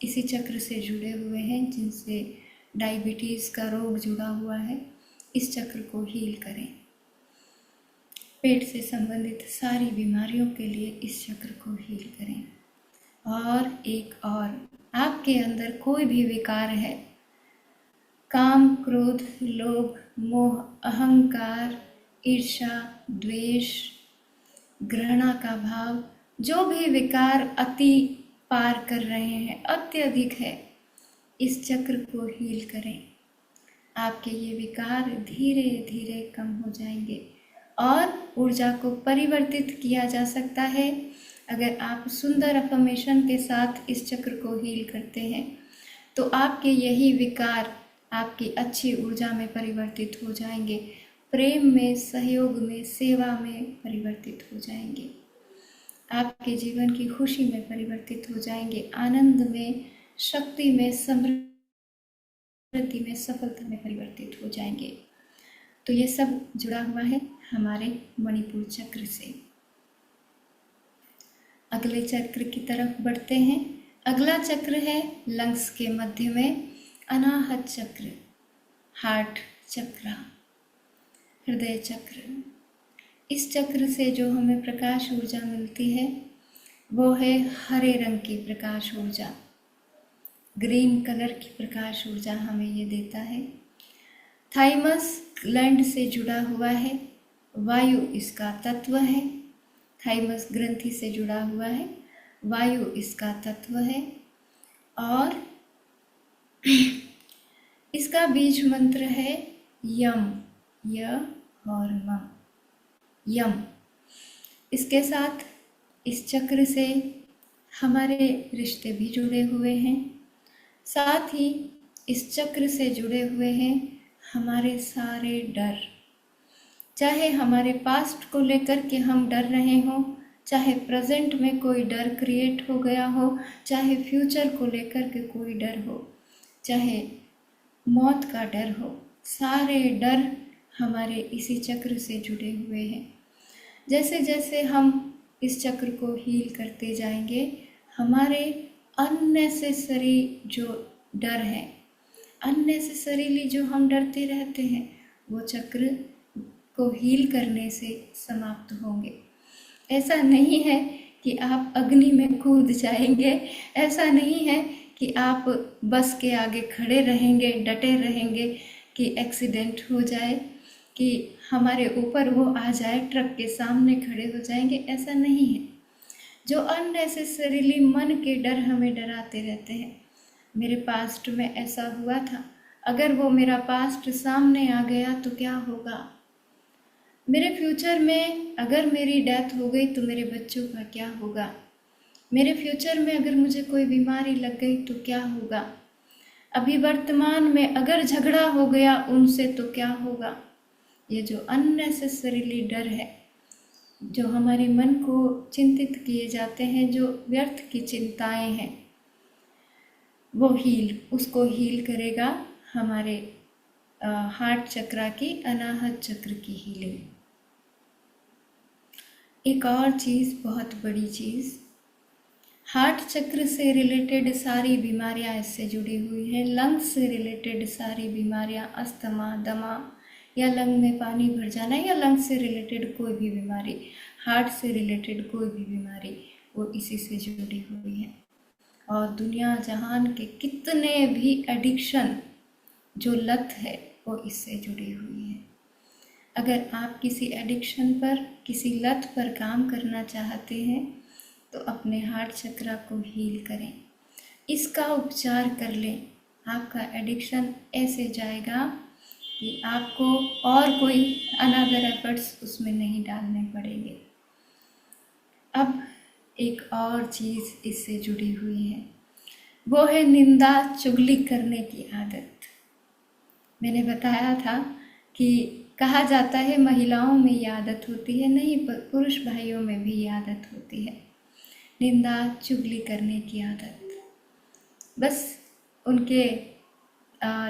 इसी चक्र से जुड़े हुए हैं, जिनसे डायबिटीज़ का रोग जुड़ा हुआ है, इस चक्र को हील करें। पेट से संबंधित सारी बीमारियों के लिए इस चक्र को हील करें। और एक और, आपके अंदर कोई भी विकार है, काम, क्रोध, लोभ, मोह, अहंकार, ईर्ष्या, द्वेष, घृणा का भाव, जो भी विकार अति पार कर रहे हैं, अत्यधिक है, इस चक्र को हील करें। आपके ये विकार धीरे धीरे कम हो जाएंगे और ऊर्जा को परिवर्तित किया जा सकता है अगर आप सुंदर अफर्मेशन के साथ इस चक्र को हील करते हैं। तो आपके यही विकार आपकी अच्छी ऊर्जा में परिवर्तित हो जाएंगे, प्रेम में, सहयोग में, सेवा में परिवर्तित हो जाएंगे, आपके जीवन की खुशी में परिवर्तित हो जाएंगे, आनंद में, शक्ति में, समृद्धि में, सफलता में परिवर्तित हो जाएंगे। तो ये सब जुड़ा हुआ है हमारे मणिपुर चक्र से। अगले चक्र की तरफ बढ़ते हैं। अगला चक्र है लंग्स के मध्य में अनाहत चक्र, हार्ट चक्र, हृदय चक्र। इस चक्र से जो हमें प्रकाश ऊर्जा मिलती है वो है हरे रंग की प्रकाश ऊर्जा, ग्रीन कलर की प्रकाश ऊर्जा हमें ये देता है। थाइमस ग्लैंड से जुड़ा हुआ है, वायु इसका तत्व है। थाइमस ग्रंथि से जुड़ा हुआ है, वायु इसका तत्व है और इसका बीज मंत्र है यम, य और म, यम। इसके साथ इस चक्र से हमारे रिश्ते भी जुड़े हुए हैं, साथ ही इस चक्र से जुड़े हुए हैं हमारे सारे डर। चाहे हमारे पास्ट को लेकर के हम डर रहे हों, चाहे प्रेजेंट में कोई डर क्रिएट हो गया हो, चाहे फ्यूचर को लेकर के कोई डर हो, चाहे मौत का डर हो, सारे डर हमारे इसी चक्र से जुड़े हुए हैं। जैसे जैसे हम इस चक्र को हील करते जाएंगे, हमारे अननेसेसरी जो डर है, अननेसेसरीली जो हम डरते रहते हैं, वो चक्र को हील करने से समाप्त होंगे। ऐसा नहीं है कि आप अग्नि में कूद जाएंगे, ऐसा नहीं है कि आप बस के आगे खड़े रहेंगे, डटे रहेंगे कि एक्सीडेंट हो जाए, कि हमारे ऊपर वो आ जाए, ट्रक के सामने खड़े हो जाएंगे, ऐसा नहीं है। जो अननेसेसरीली मन के डर हमें डराते रहते हैं, मेरे पास्ट में ऐसा हुआ था, अगर वो मेरा पास्ट सामने आ गया तो क्या होगा, मेरे फ्यूचर में अगर मेरी डेथ हो गई तो मेरे बच्चों का क्या होगा, मेरे फ्यूचर में अगर मुझे कोई बीमारी लग गई तो क्या होगा, अभी वर्तमान में अगर झगड़ा हो गया उनसे तो क्या होगा। ये जो अननेसेसरीली डर है, जो हमारे मन को चिंतित किए जाते हैं, जो व्यर्थ की चिंताएं हैं, वो उसको हील करेगा हमारे हार्ट चक्र की, अनाहत चक्र की हीलिंग। एक और चीज़, बहुत बड़ी चीज़, हार्ट चक्र से रिलेटेड सारी बीमारियां इससे जुड़ी हुई हैं। लंग्स से रिलेटेड सारी बीमारियां, अस्थमा, दमा या लंग में पानी भर जाना या लंग्स से रिलेटेड कोई भी बीमारी, हार्ट से रिलेटेड कोई भी बीमारी, वो इसी से जुड़ी हुई है। और दुनिया जहान के कितने भी एडिक्शन, जो लत है, वो इससे जुड़ी हुई है। अगर आप किसी एडिक्शन पर, किसी लत पर काम करना चाहते हैं तो अपने हार्ट चक्र को हील करें, इसका उपचार कर लें। आपका एडिक्शन ऐसे जाएगा कि आपको और कोई अनदर एफर्ट्स उसमें नहीं डालने पड़ेंगे। अब एक और चीज़ इससे जुड़ी हुई है, वो है निंदा चुगली करने की आदत। मैंने बताया था कि कहा जाता है महिलाओं में ये आदत होती है, नहीं, पुरुष भाइयों में भी ये आदत होती है, निंदा चुगली करने की आदत। बस उनके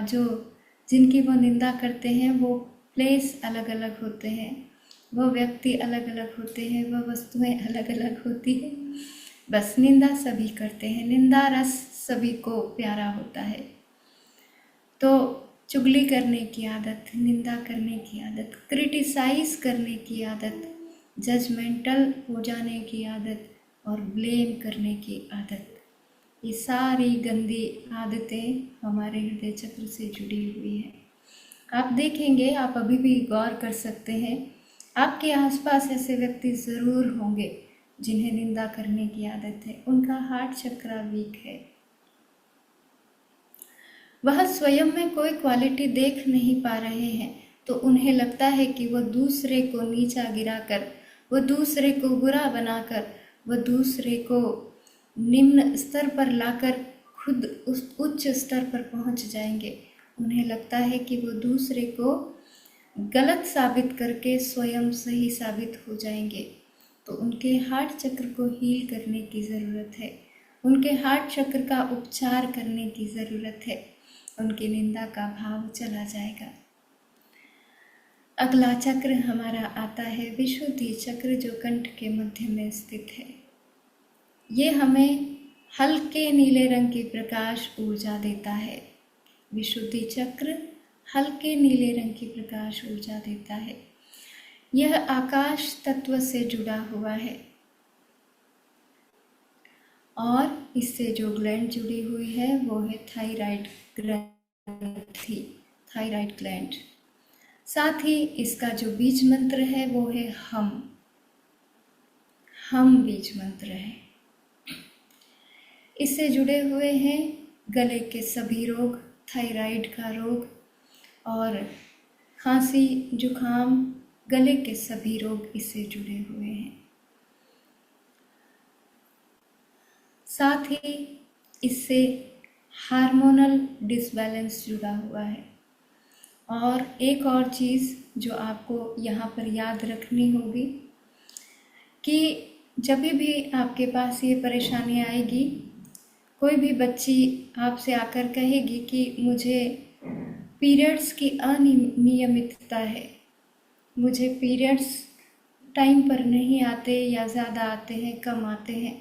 जो जिनकी वो निंदा करते हैं वो प्लेस अलग अलग होते हैं, वो व्यक्ति अलग अलग होते हैं, वो वस्तुएं अलग अलग होती हैं, बस निंदा सभी करते हैं, निंदा रस सभी को प्यारा होता है। तो चुगली करने की आदत, निंदा करने की आदत, क्रिटिसाइज करने की आदत, जजमेंटल हो जाने की आदत और ब्लेम करने की आदत, ये सारी गंदी आदतें हमारे हृदय चक्र से जुड़ी हुई हैं। आप देखेंगे, आप अभी भी गौर कर सकते हैं आपके आसपास ऐसे व्यक्ति ज़रूर होंगे जिन्हें निंदा करने की आदत है, उनका हार्ट चक्र वीक है। वह स्वयं में कोई क्वालिटी देख नहीं पा रहे हैं, तो उन्हें लगता है कि वह दूसरे को नीचा गिराकर, वह दूसरे को बुरा बनाकर, वह दूसरे को निम्न स्तर पर लाकर खुद उस उच्च स्तर पर पहुंच जाएंगे। उन्हें लगता है कि वो दूसरे को गलत साबित करके स्वयं सही साबित हो जाएंगे। तो उनके हार्ट चक्र को हील करने की ज़रूरत है, उनके हार्ट चक्र का उपचार करने की ज़रूरत है। उनकी निंदा का भाव चला जाएगा। अगला चक्र हमारा आता है विशुद्धि चक्र, जो कंठ के मध्य में स्थित है। ये हमें हल्के नीले रंग की प्रकाश ऊर्जा देता है। विशुद्धि चक्र हल्के नीले रंग की प्रकाश ऊर्जा देता है। यह आकाश तत्व से जुड़ा हुआ है और इससे जो ग्लैंड जुड़ी हुई है वो है थायराइड ग्रंथि, थायराइड ग्लैंड। साथ ही इसका जो बीज मंत्र है वो है हम बीज मंत्र है। इससे जुड़े हुए हैं गले के सभी रोग, थायराइड का रोग और खांसी, जुखाम, गले के सभी रोग इससे जुड़े हुए हैं। साथ ही इससे हार्मोनल डिसबैलेंस जुड़ा हुआ है। और एक और चीज़ जो आपको यहाँ पर याद रखनी होगी कि जब भी आपके पास ये परेशानी आएगी, कोई भी बच्ची आपसे आकर कहेगी कि मुझे पीरियड्स की अनियमितता है, मुझे पीरियड्स टाइम पर नहीं आते या ज़्यादा आते हैं, कम आते हैं,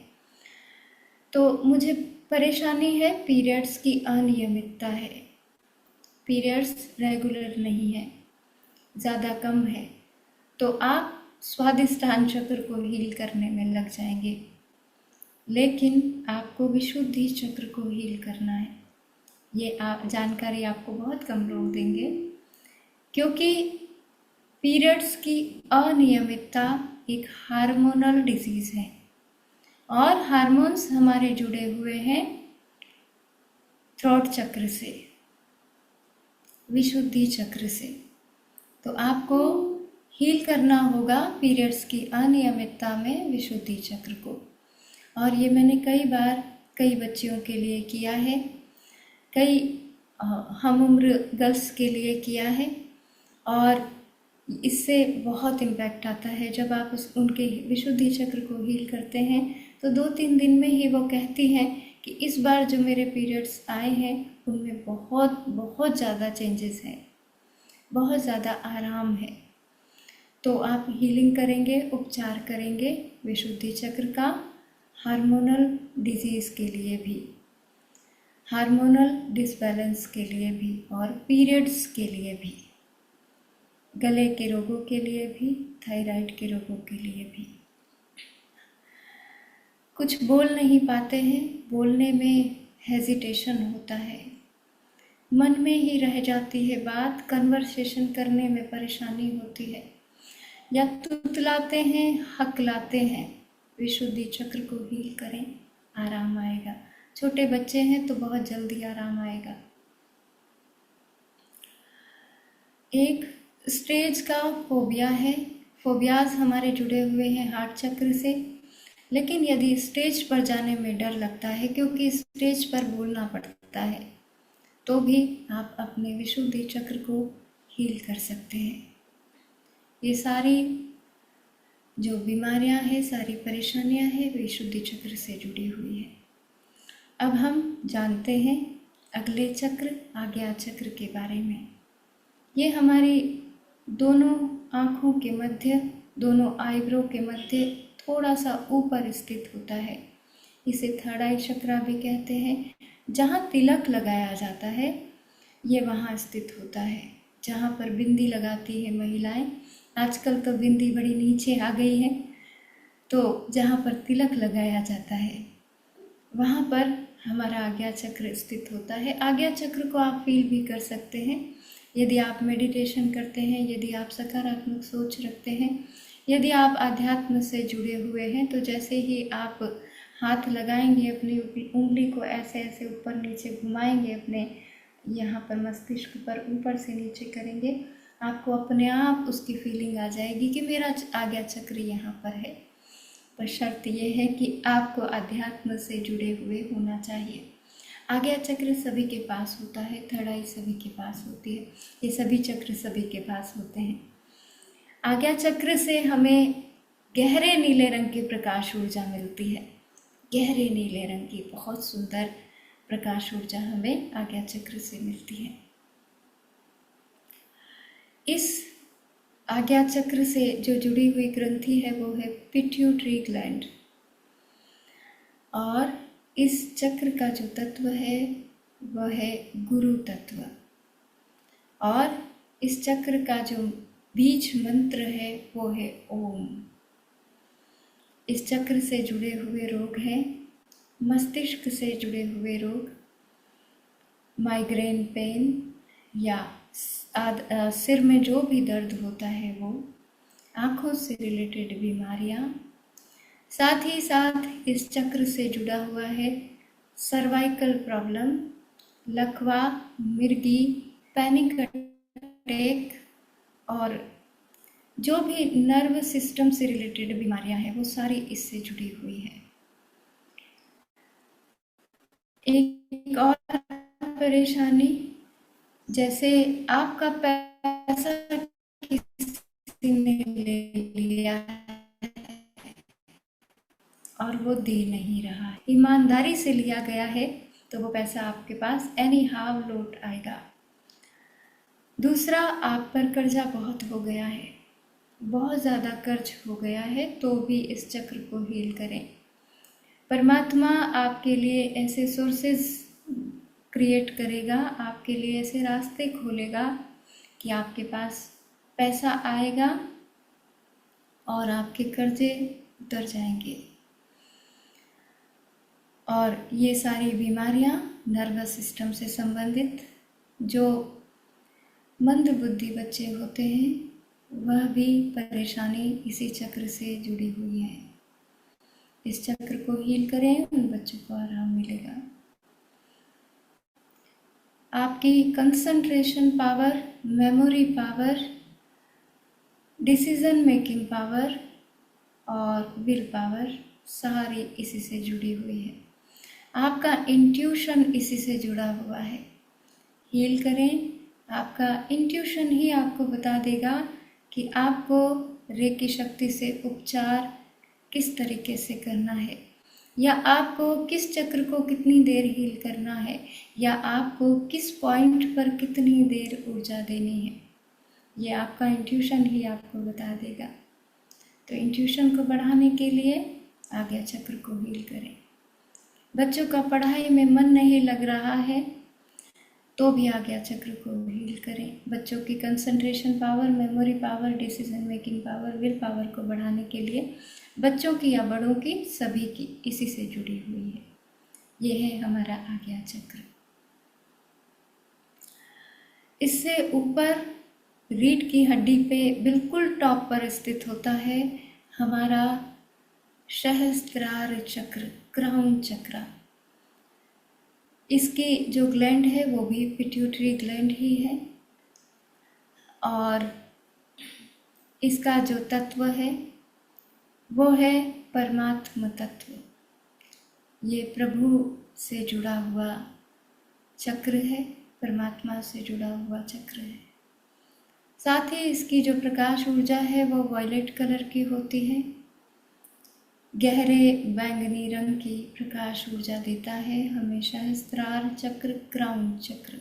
तो मुझे परेशानी है, पीरियड्स की अनियमितता है, पीरियड्स रेगुलर नहीं है, ज़्यादा कम है, तो आप स्वादिष्टान चक्र को हील करने में लग जाएंगे। लेकिन आपको विशुद्धि चक्र को हील करना है। ये जानकारी आपको बहुत कम लोग देंगे, क्योंकि पीरियड्स की अनियमितता एक हार्मोनल डिजीज़ है और हार्मोन्स हमारे जुड़े हुए हैं थ्रोट चक्र से, विशुद्धि चक्र से। तो आपको हील करना होगा पीरियड्स की अनियमितता में विशुद्धि चक्र को। और ये मैंने कई बार कई बच्चियों के लिए किया है, कई हम उम्र गर्ल्स के लिए किया है और इससे बहुत इम्पैक्ट आता है। जब आप उनके विशुद्धि चक्र को हील करते हैं तो 2-3 दिन में ही वो कहती हैं कि इस बार जो मेरे पीरियड्स आए हैं उनमें बहुत बहुत ज़्यादा चेंजेस हैं, बहुत ज़्यादा आराम है। तो आप हीलिंग करेंगे, उपचार करेंगे विशुद्धि चक्र का, हार्मोनल डिजीज़ के लिए भी, हार्मोनल डिसबैलेंस के लिए भी और पीरियड्स के लिए भी, गले के रोगों के लिए भी, थायराइड के रोगों के लिए भी। कुछ बोल नहीं पाते हैं, बोलने में हेजिटेशन होता है, मन में ही रह जाती है बात, कन्वर्सेशन करने में परेशानी होती है, या तुतलाते हैं, हकलाते हैं। विशुद्धि चक्र को हील करें, आराम आएगा। छोटे बच्चे हैं तो बहुत जल्दी आराम आएगा। एक स्टेज का फोबिया है, फोबियाज हमारे जुड़े हुए हैं हार्ट चक्र से। लेकिन यदि स्टेज पर जाने में डर लगता है, क्योंकि स्टेज पर बोलना पड़ता है, तो भी आप अपने विशुद्धि चक्र को हील कर सकते हैं। ये सारी जो बीमारियां हैं, सारी परेशानियां हैं, विशुद्धि चक्र से जुड़ी हुई है। अब हम जानते हैं अगले चक्र, आज्ञा चक्र के बारे में। ये हमारी दोनों आँखों के मध्य, दोनों आईब्रो के मध्य थोड़ा सा ऊपर स्थित होता है। इसे थर्ड आई चक्रा भी कहते हैं। जहाँ तिलक लगाया जाता है ये वहाँ स्थित होता है। जहाँ पर बिंदी लगाती है महिलाएं, आजकल तो बिंदी बड़ी नीचे आ गई है, तो जहाँ पर तिलक लगाया जाता है वहाँ पर हमारा आज्ञा चक्र स्थित होता है। आज्ञा चक्र को आप फील भी कर सकते हैं यदि आप मेडिटेशन करते हैं, यदि आप सकारात्मक सोच रखते हैं, यदि आप आध्यात्म से जुड़े हुए हैं। तो जैसे ही आप हाथ लगाएंगे, अपनी उंगली को ऐसे ऐसे ऊपर नीचे घुमाएंगे, अपने यहाँ पर मस्तिष्क पर ऊपर से नीचे करेंगे, आपको अपने आप उसकी फीलिंग आ जाएगी कि मेरा आज्ञा चक्र यहाँ पर है। पर शर्त यह है कि आपको अध्यात्म से जुड़े हुए होना चाहिए। आज्ञा चक्र सभी के पास होता है, थर्ड आई सभी के पास होती है, ये सभी चक्र सभी के पास होते हैं। आज्ञा चक्र से हमें गहरे नीले रंग की प्रकाश ऊर्जा मिलती है। गहरे नीले रंग की बहुत सुंदर प्रकाश ऊर्जा हमें आज्ञा चक्र से मिलती है। इस आज्ञा चक्र से जो जुड़ी हुई ग्रंथि है वो है पिट्यूटरी ग्लैंड, और इस चक्र का जो तत्व है वह है गुरु तत्व, और इस चक्र का जो बीज मंत्र है वो है ओम। इस चक्र से जुड़े हुए रोग हैं मस्तिष्क से जुड़े हुए रोग, माइग्रेन पेन या सिर में जो भी दर्द होता है वो, आँखों से रिलेटेड बीमारियाँ, साथ ही साथ इस चक्र से जुड़ा हुआ है सर्वाइकल प्रॉब्लम, लकवा, मिर्गी, पैनिक अटैक, और जो भी नर्व सिस्टम से रिलेटेड बीमारियां हैं वो सारी इससे जुड़ी हुई है। एक और परेशानी, जैसे आपका पैसा किसी ने ले लिया और वो दे नहीं रहा, ईमानदारी से लिया गया है तो वो पैसा आपके पास एनी हाउ लौट आएगा। दूसरा, आप पर कर्जा बहुत हो गया है, बहुत ज़्यादा कर्ज हो गया है, तो भी इस चक्र को हील करें। परमात्मा आपके लिए ऐसे सोर्सेज क्रिएट करेगा, आपके लिए ऐसे रास्ते खोलेगा कि आपके पास पैसा आएगा और आपके कर्जे उतर जाएंगे। और ये सारी बीमारियां नर्वस सिस्टम से संबंधित, जो मंद बुद्धि बच्चे होते हैं वह भी परेशानी इसी चक्र से जुड़ी हुई है। इस चक्र को हील करें, उन बच्चों को आराम मिलेगा। आपकी concentration power, memory power, decision making power और विल पावर सारी इसी से जुड़ी हुई है। आपका इंट्यूशन इसी से जुड़ा हुआ है। हील करें, आपका इंट्यूशन ही आपको बता देगा कि आपको रेकी शक्ति से उपचार किस तरीके से करना है, या आपको किस चक्र को कितनी देर हील करना है, या आपको किस पॉइंट पर कितनी देर ऊर्जा देनी है। ये आपका इंट्यूशन ही आपको बता देगा। तो इंट्यूशन को बढ़ाने के लिए आज्ञा चक्र को हील करें। बच्चों का पढ़ाई में मन नहीं लग रहा है तो भी आज्ञा चक्र को हील करें। बच्चों की concentration power, memory power, decision making power, will power को बढ़ाने के लिए बच्चों की या बड़ों की, सभी की इसी से जुड़ी हुई है। ये है हमारा आज्ञा चक्र। इससे ऊपर रीढ़ की हड्डी पे बिल्कुल टॉप पर स्थित होता है हमारा सहस्त्रार चक्र, क्राउन चक्र। इसकी जो ग्लैंड है वो भी पिट्यूटरी ग्लैंड ही है, और इसका जो तत्व है वो है परमात्म तत्व। ये प्रभु से जुड़ा हुआ चक्र है, परमात्मा से जुड़ा हुआ चक्र है। साथ ही इसकी जो प्रकाश ऊर्जा है वो वायलेट कलर की होती है, गहरे बैंगनी रंग की प्रकाश ऊर्जा देता है हमेशा सहस्त्रार चक्र, क्राउन चक्र।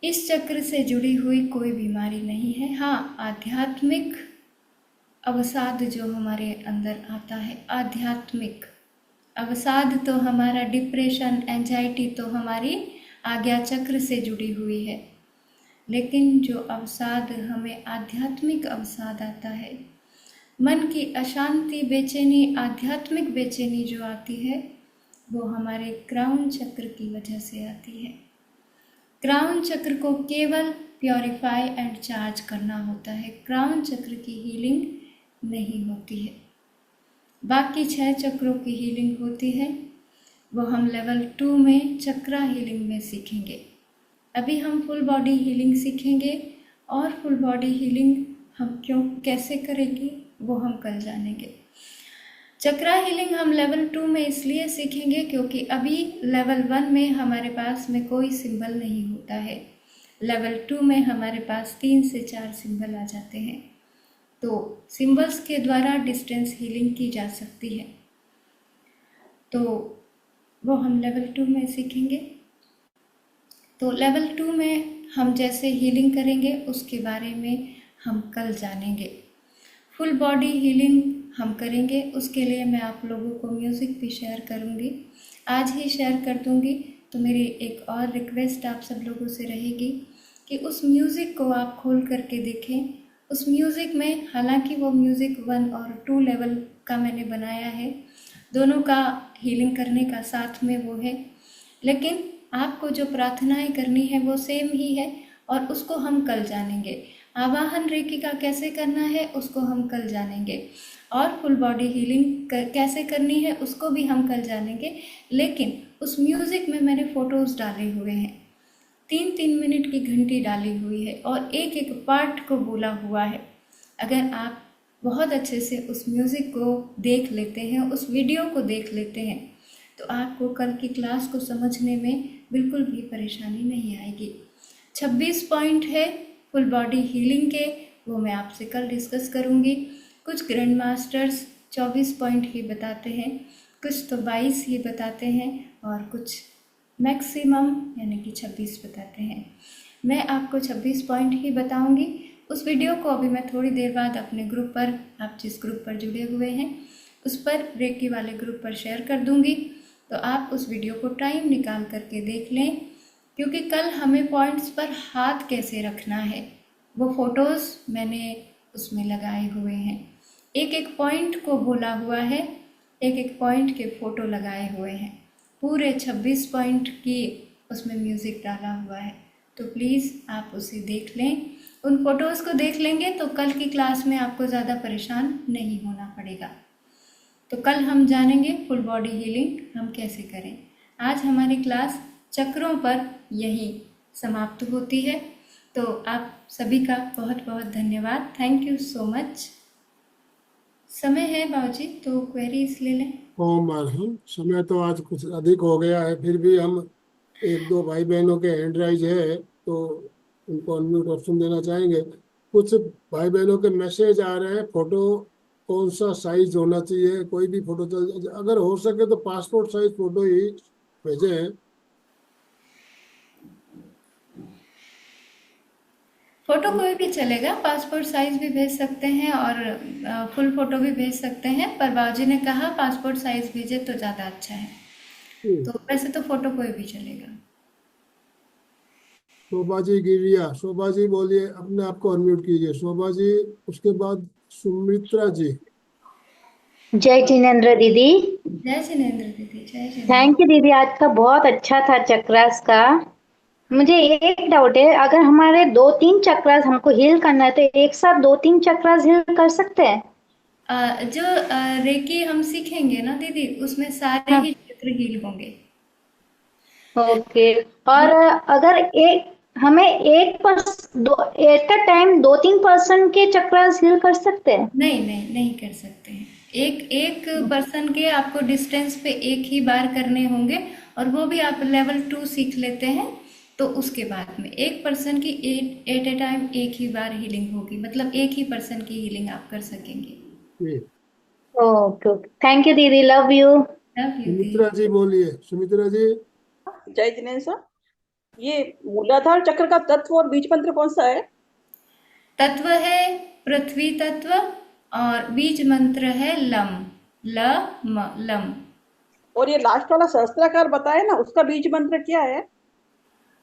इस चक्र से जुड़ी हुई कोई बीमारी नहीं है। हाँ, आध्यात्मिक अवसाद जो हमारे अंदर आता है, आध्यात्मिक अवसाद तो हमारा डिप्रेशन, एंजाइटी तो हमारी आज्ञा चक्र से जुड़ी हुई है। लेकिन जो अवसाद हमें आध्यात्मिक अवसाद आता है, मन की अशांति, बेचैनी, आध्यात्मिक बेचैनी जो आती है, वो हमारे क्राउन चक्र की वजह से आती है। क्राउन चक्र को केवल प्योरीफाई एंड चार्ज करना होता है, क्राउन चक्र की हीलिंग नहीं होती है। बाकी 6 चक्रों की हीलिंग होती है, वो हम लेवल 2 में चक्रा हीलिंग में सीखेंगे। अभी हम फुल बॉडी हीलिंग सीखेंगे और फुल बॉडी हीलिंग हम कैसे करेंगे वो हम कल जानेंगे। चक्रा हीलिंग हम लेवल 2 में इसलिए सीखेंगे क्योंकि अभी लेवल 1 में हमारे पास में कोई सिंबल नहीं होता है। लेवल 2 में हमारे पास 3 से 4 सिंबल आ जाते हैं, तो सिंबल्स के द्वारा डिस्टेंस हीलिंग की जा सकती है। तो वो हम लेवल 2 में सीखेंगे। तो लेवल 2 में हम जैसे हीलिंग करेंगे उसके बारे में हम कल जानेंगे। फुल बॉडी हीलिंग हम करेंगे, उसके लिए मैं आप लोगों को म्यूज़िक भी शेयर करूँगी, आज ही शेयर कर दूँगी। तो मेरी एक और रिक्वेस्ट आप सब लोगों से रहेगी कि उस म्यूज़िक को आप खोल करके देखें। उस म्यूज़िक में, हालांकि वो म्यूज़िक 1 और 2 लेवल का मैंने बनाया है, दोनों का हीलिंग करने का साथ में वो है, लेकिन आपको जो प्रार्थनाएं करनी है वो सेम ही है और उसको हम कल जानेंगे। आवाहन रेकी का कैसे करना है उसको हम कल जानेंगे और फुल बॉडी हीलिंग कैसे करनी है उसको भी हम कल जानेंगे। लेकिन उस म्यूज़िक में मैंने फ़ोटोज़ डाले हुए हैं, 3-3 मिनट की घंटी डाली हुई है और एक एक पार्ट को बोला हुआ है। अगर आप बहुत अच्छे से उस म्यूज़िक को देख लेते हैं, उस वीडियो को देख लेते हैं, तो आपको कल की क्लास को समझने में बिल्कुल भी परेशानी नहीं आएगी। 26 पॉइंट है फुल बॉडी हीलिंग के, वो मैं आपसे कल डिस्कस करूँगी। कुछ ग्रैंड मास्टर्स 24 पॉइंट ही बताते हैं, कुछ तो 22 ही बताते हैं और कुछ मैक्सिमम यानी कि 26 बताते हैं। मैं आपको 26 पॉइंट ही बताऊंगी। उस वीडियो को अभी मैं थोड़ी देर बाद अपने ग्रुप पर, आप जिस ग्रुप पर जुड़े हुए हैं उस पर, रेकी वाले ग्रुप पर शेयर कर दूंगी, तो आप उस वीडियो को टाइम निकाल करके देख लें, क्योंकि कल हमें पॉइंट्स पर हाथ कैसे रखना है वो फ़ोटोज़ मैंने उसमें लगाए हुए हैं। एक एक पॉइंट को बोला हुआ है, एक एक पॉइंट के फ़ोटो लगाए हुए हैं, पूरे 26 पॉइंट की उसमें म्यूज़िक डाला हुआ है। तो प्लीज़ आप उसे देख लें, उन फ़ोटोज़ को देख लेंगे तो कल की क्लास में आपको ज़्यादा परेशान नहीं होना पड़ेगा। तो कल हम जानेंगे फुल बॉडी हीलिंग हम कैसे करें। आज हमारी क्लास चक्रों पर यहीं समाप्त होती है। तो आप सभी का बहुत बहुत धन्यवाद, थैंक यू सो मच। समय है बाबूजी तो क्वेरीज ले लें। ओम अर्हम। समय तो आज कुछ अधिक हो गया है, फिर भी हम 1-2 भाई बहनों के हैंड राइज है तो उनको अनम्यूट ऑप्शन देना चाहेंगे। कुछ भाई बहनों के मैसेज आ रहे हैं, फोटो कौन सा साइज होना चाहिए, कोई भी फोटो चल, अगर हो सके तो पासपोर्ट साइज फोटो ही भेजें। फ़ोटो कोई भी चलेगा, पासपोर्ट साइज़ भी भेज सकते हैं और फुल फ़ोटो भी भेज सकते हैं, पर बाबूजी ने कहा पासपोर्ट साइज़ भेजे तो ज़्यादा अच्छा है। तो वैसे तो फ़ोटो कोई भी चलेगा। शोभा जी गिरिया, शोभा जी बोलिए, अपने आप को अनम्यूट कीजिए शोभा जी। उसके बाद सुमित्रा जी। जय जिनेन्द्र दीदी। जय जिनेन्द्र दीदी। जय जिनेन्द्र। थैंक यू दीदी, आज का बहुत अच्छा था चक्रास का। मुझे एक डाउट है, अगर हमारे 2-3 चक्रास हमको हील करना है तो एक साथ 2-3 चक्रास हील कर सकते हैं? जो रेकी हम सीखेंगे ना दीदी, उसमें सारे ही चक्र हील होंगे। ओके। और अगर हमें एट अ टाइम 2-3 पर्सन के चक्रास हील कर सकते हैं? नहीं कर सकते हैं। एक पर्सन के आपको डिस्टेंस पे एक ही बार करने होंगे, और वो भी आप लेवल 2 सीख लेते हैं तो उसके बाद में एक पर्सन की एट ए टाइम एक ही बार हीलिंग होगी, मतलब एक ही पर्सन की हीलिंग आप कर सकेंगे। ओके, थैंक यू दीदी, लव यू। सुमित्रा जी बोलिए, सुमित्रा जी। जय जिनेन्द्र सर, ये मूलाधार चक्र का तत्व और बीज मंत्र कौन सा है? तत्व है पृथ्वी तत्व और बीज मंत्र है लम, लम। और ये लास्ट वाला सहस्त्राकार बताया ना, उसका बीज मंत्र क्या है?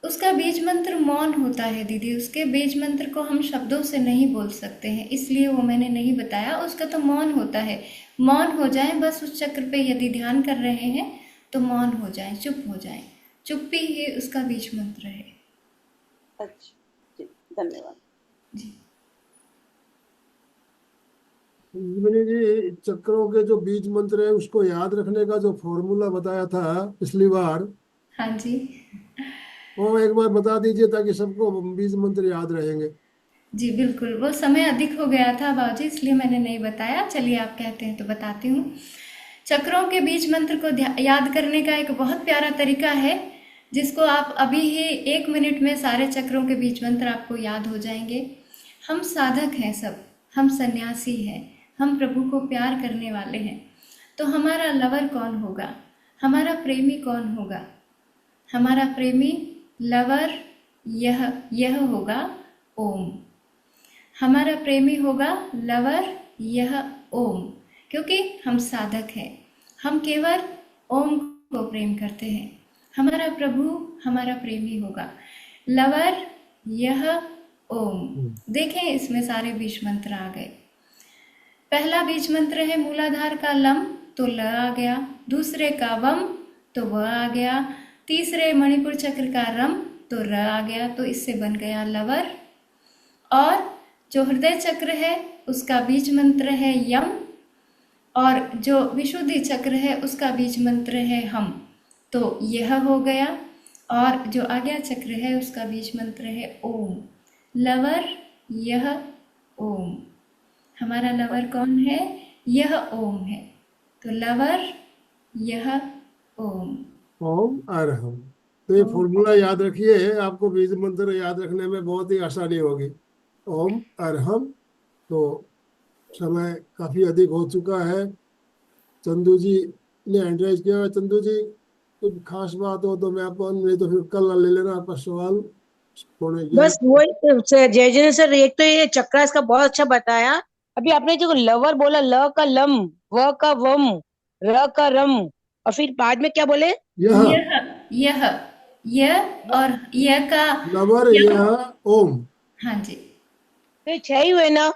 उसका बीज मंत्र मौन होता है दीदी, उसके बीज मंत्र को हम शब्दों से नहीं बोल सकते हैं, इसलिए वो मैंने नहीं बताया। उसका तो मौन होता है, मौन हो जाए बस उस चक्र पे यदि ध्यान कर रहे हैं तो मौन हो जाएं, चुप हो जाएं। चुप्पी ही उसका बीज मंत्र है। अच्छा जी, धन्यवाद। जी संजीवनी जी, चक्रों के जो बीज मंत्र है उसको याद रखने का जो फॉर्मूला बताया था पिछली बार, हाँ जी। वो एक बार बता दीजिए ताकि सबको बीज मंत्र याद रहेंगे। जी बिल्कुल, वो समय अधिक हो गया था बाबूजी, इसलिए मैंने नहीं बताया। चलिए आप कहते हैं तो बताती हूँ। चक्रों के बीज मंत्र को याद करने का एक बहुत प्यारा तरीका है, जिसको आप अभी ही 1 मिनट में सारे चक्रों के बीज मंत्र आपको याद हो जाएंगे। हम साधक हैं सब, हम सन्यासी हैं, हम प्रभु को प्यार करने वाले हैं। तो हमारा लवर कौन होगा, हमारा प्रेमी कौन होगा? हमारा प्रेमी लवर यह होगा ओम। हमारा प्रेमी होगा लवर यह ओम, क्योंकि हम साधक हैं, हम केवल ओम को प्रेम करते हैं। हमारा प्रभु हमारा प्रेमी होगा लवर यह ओम। देखें इसमें सारे बीज मंत्र आ गए। पहला बीज मंत्र है मूलाधार का लम, तो ल आ गया। दूसरे का वम, तो व आ गया। तीसरे मणिपुर चक्र का रम, तो र आ गया। तो इससे बन गया लवर। और जो हृदय चक्र है उसका बीज मंत्र है यम, और जो विशुद्धि चक्र है उसका बीज मंत्र है हम, तो यह हो गया। और जो आज्ञा चक्र है उसका बीज मंत्र है ओम। लवर यह ओम। हमारा लवर कौन है? यह ओम है। तो लवर यह ओम। ओम अरहम। तो ये फॉर्मूला याद रखिए, आपको बीज मंत्र याद रखने में बहुत ही आसानी होगी। ओम अरहम। तो समय काफी अधिक हो चुका है। चंदू जी ने हैंड राइज किया है। चंदू जी, कुछ खास बात हो तो मैं आपको, नहीं तो फिर कल ले लेना आपका सवाल। बस वही जय जय सर, एक तो ये चक्रास का बहुत अच्छा बताया। अभी आपने जो लवर बोला, ल का लम, व का वम, र का रम, और फिर बाद में क्या बोले? यह और यह का लवर यह ओम। हाँ जी, तो 6 ही हुए ना?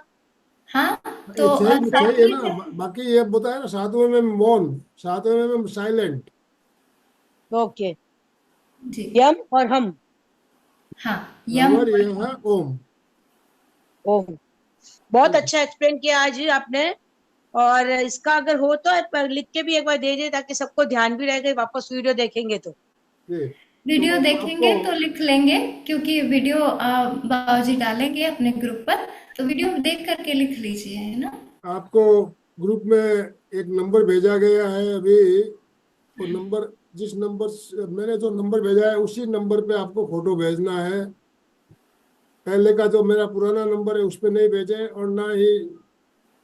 हाँ। तो तो सही है ना। बाकी ये बताया ना, 7वें में मौन, 7वें में साइलेंट। ओके जी यम और हम। हाँ, यम लवर यह ओम। ओम। बहुत अच्छा एक्सप्लेन किया आज आपने। और इसका अगर हो तो लिख के भी एक बार दे दे, ताकि सबको ध्यान भी रहेगा। वापस वीडियो देखेंगे तो जी। वीडियो तो देखेंगे आपको तो लिख लेंगे, क्योंकि वीडियो बाबूजी डालेंगे अपने ग्रुप पर, तो वीडियो देख करके लिख लीजिए, है ना। आपको ग्रुप में एक नंबर भेजा गया है अभी। वो नंबर, जिस नंबर मैंने जो नंबर भेजा है उसी नंबर पे आपको फोटो भेजना है। पहले का जो मेरा पुराना नंबर है उस पे नहीं भेजे, और ना ही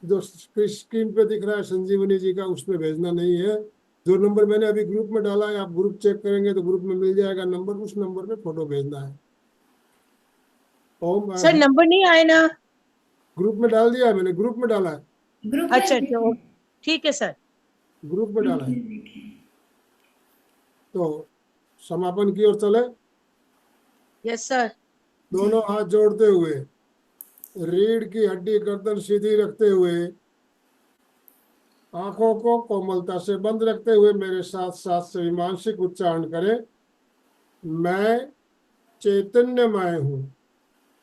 जो स्क्रीन पे दिख रहा है संजीवनी जी का, उस पे भेजना नहीं है। जो नंबर मैंने अभी ग्रुप में डाला है, आप ग्रुप चेक करेंगे तो ग्रुप में मिल जाएगा नंबर, उस नंबर पे फोटो भेजना है। ओम सर नंबर नहीं आए ना? ग्रुप में डाल दिया है मैंने, ग्रुप में डाला है। ग्रुप अच्छा में अच्छा, ठीक है सर। ग्रुप में डाला है। देखें। तो समापन की ओर चले। Yes sir. दोनों हाथ जोड़ते हुए, रीढ़ की हड्डी गर्दन सीधी रखते हुए, आंखों को कोमलता से बंद रखते हुए मेरे साथ साथ सभी मानसिक उच्चारण करें। मैं चैतन्यमय हूँ,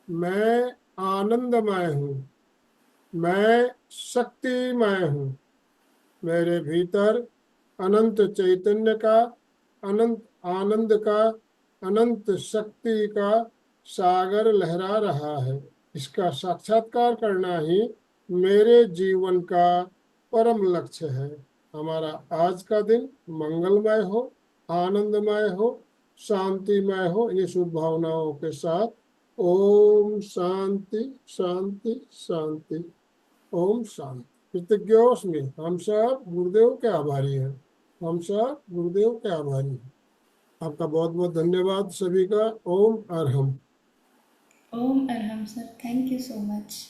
मैं आनंदमय हूँ, मैं शक्तिमय हूँ। मेरे भीतर अनंत चैतन्य का, अनंत आनंद का, अनंत शक्ति का सागर लहरा रहा है। इसका साक्षात्कार करना ही मेरे जीवन का परम लक्ष्य है। हमारा आज का दिन मंगलमय हो, आनंदमय हो, शांतिमय हो। ये शुभ भावनाओं के साथ ओम शांति शांति शांति। ओम शांति। कृतज्ञोस्मि। हम सब गुरुदेव के आभारी हैं। हम सब गुरुदेव के आभारी हैं। आपका बहुत बहुत धन्यवाद सभी का। Om Arham. Om Arham sir, thank you so much.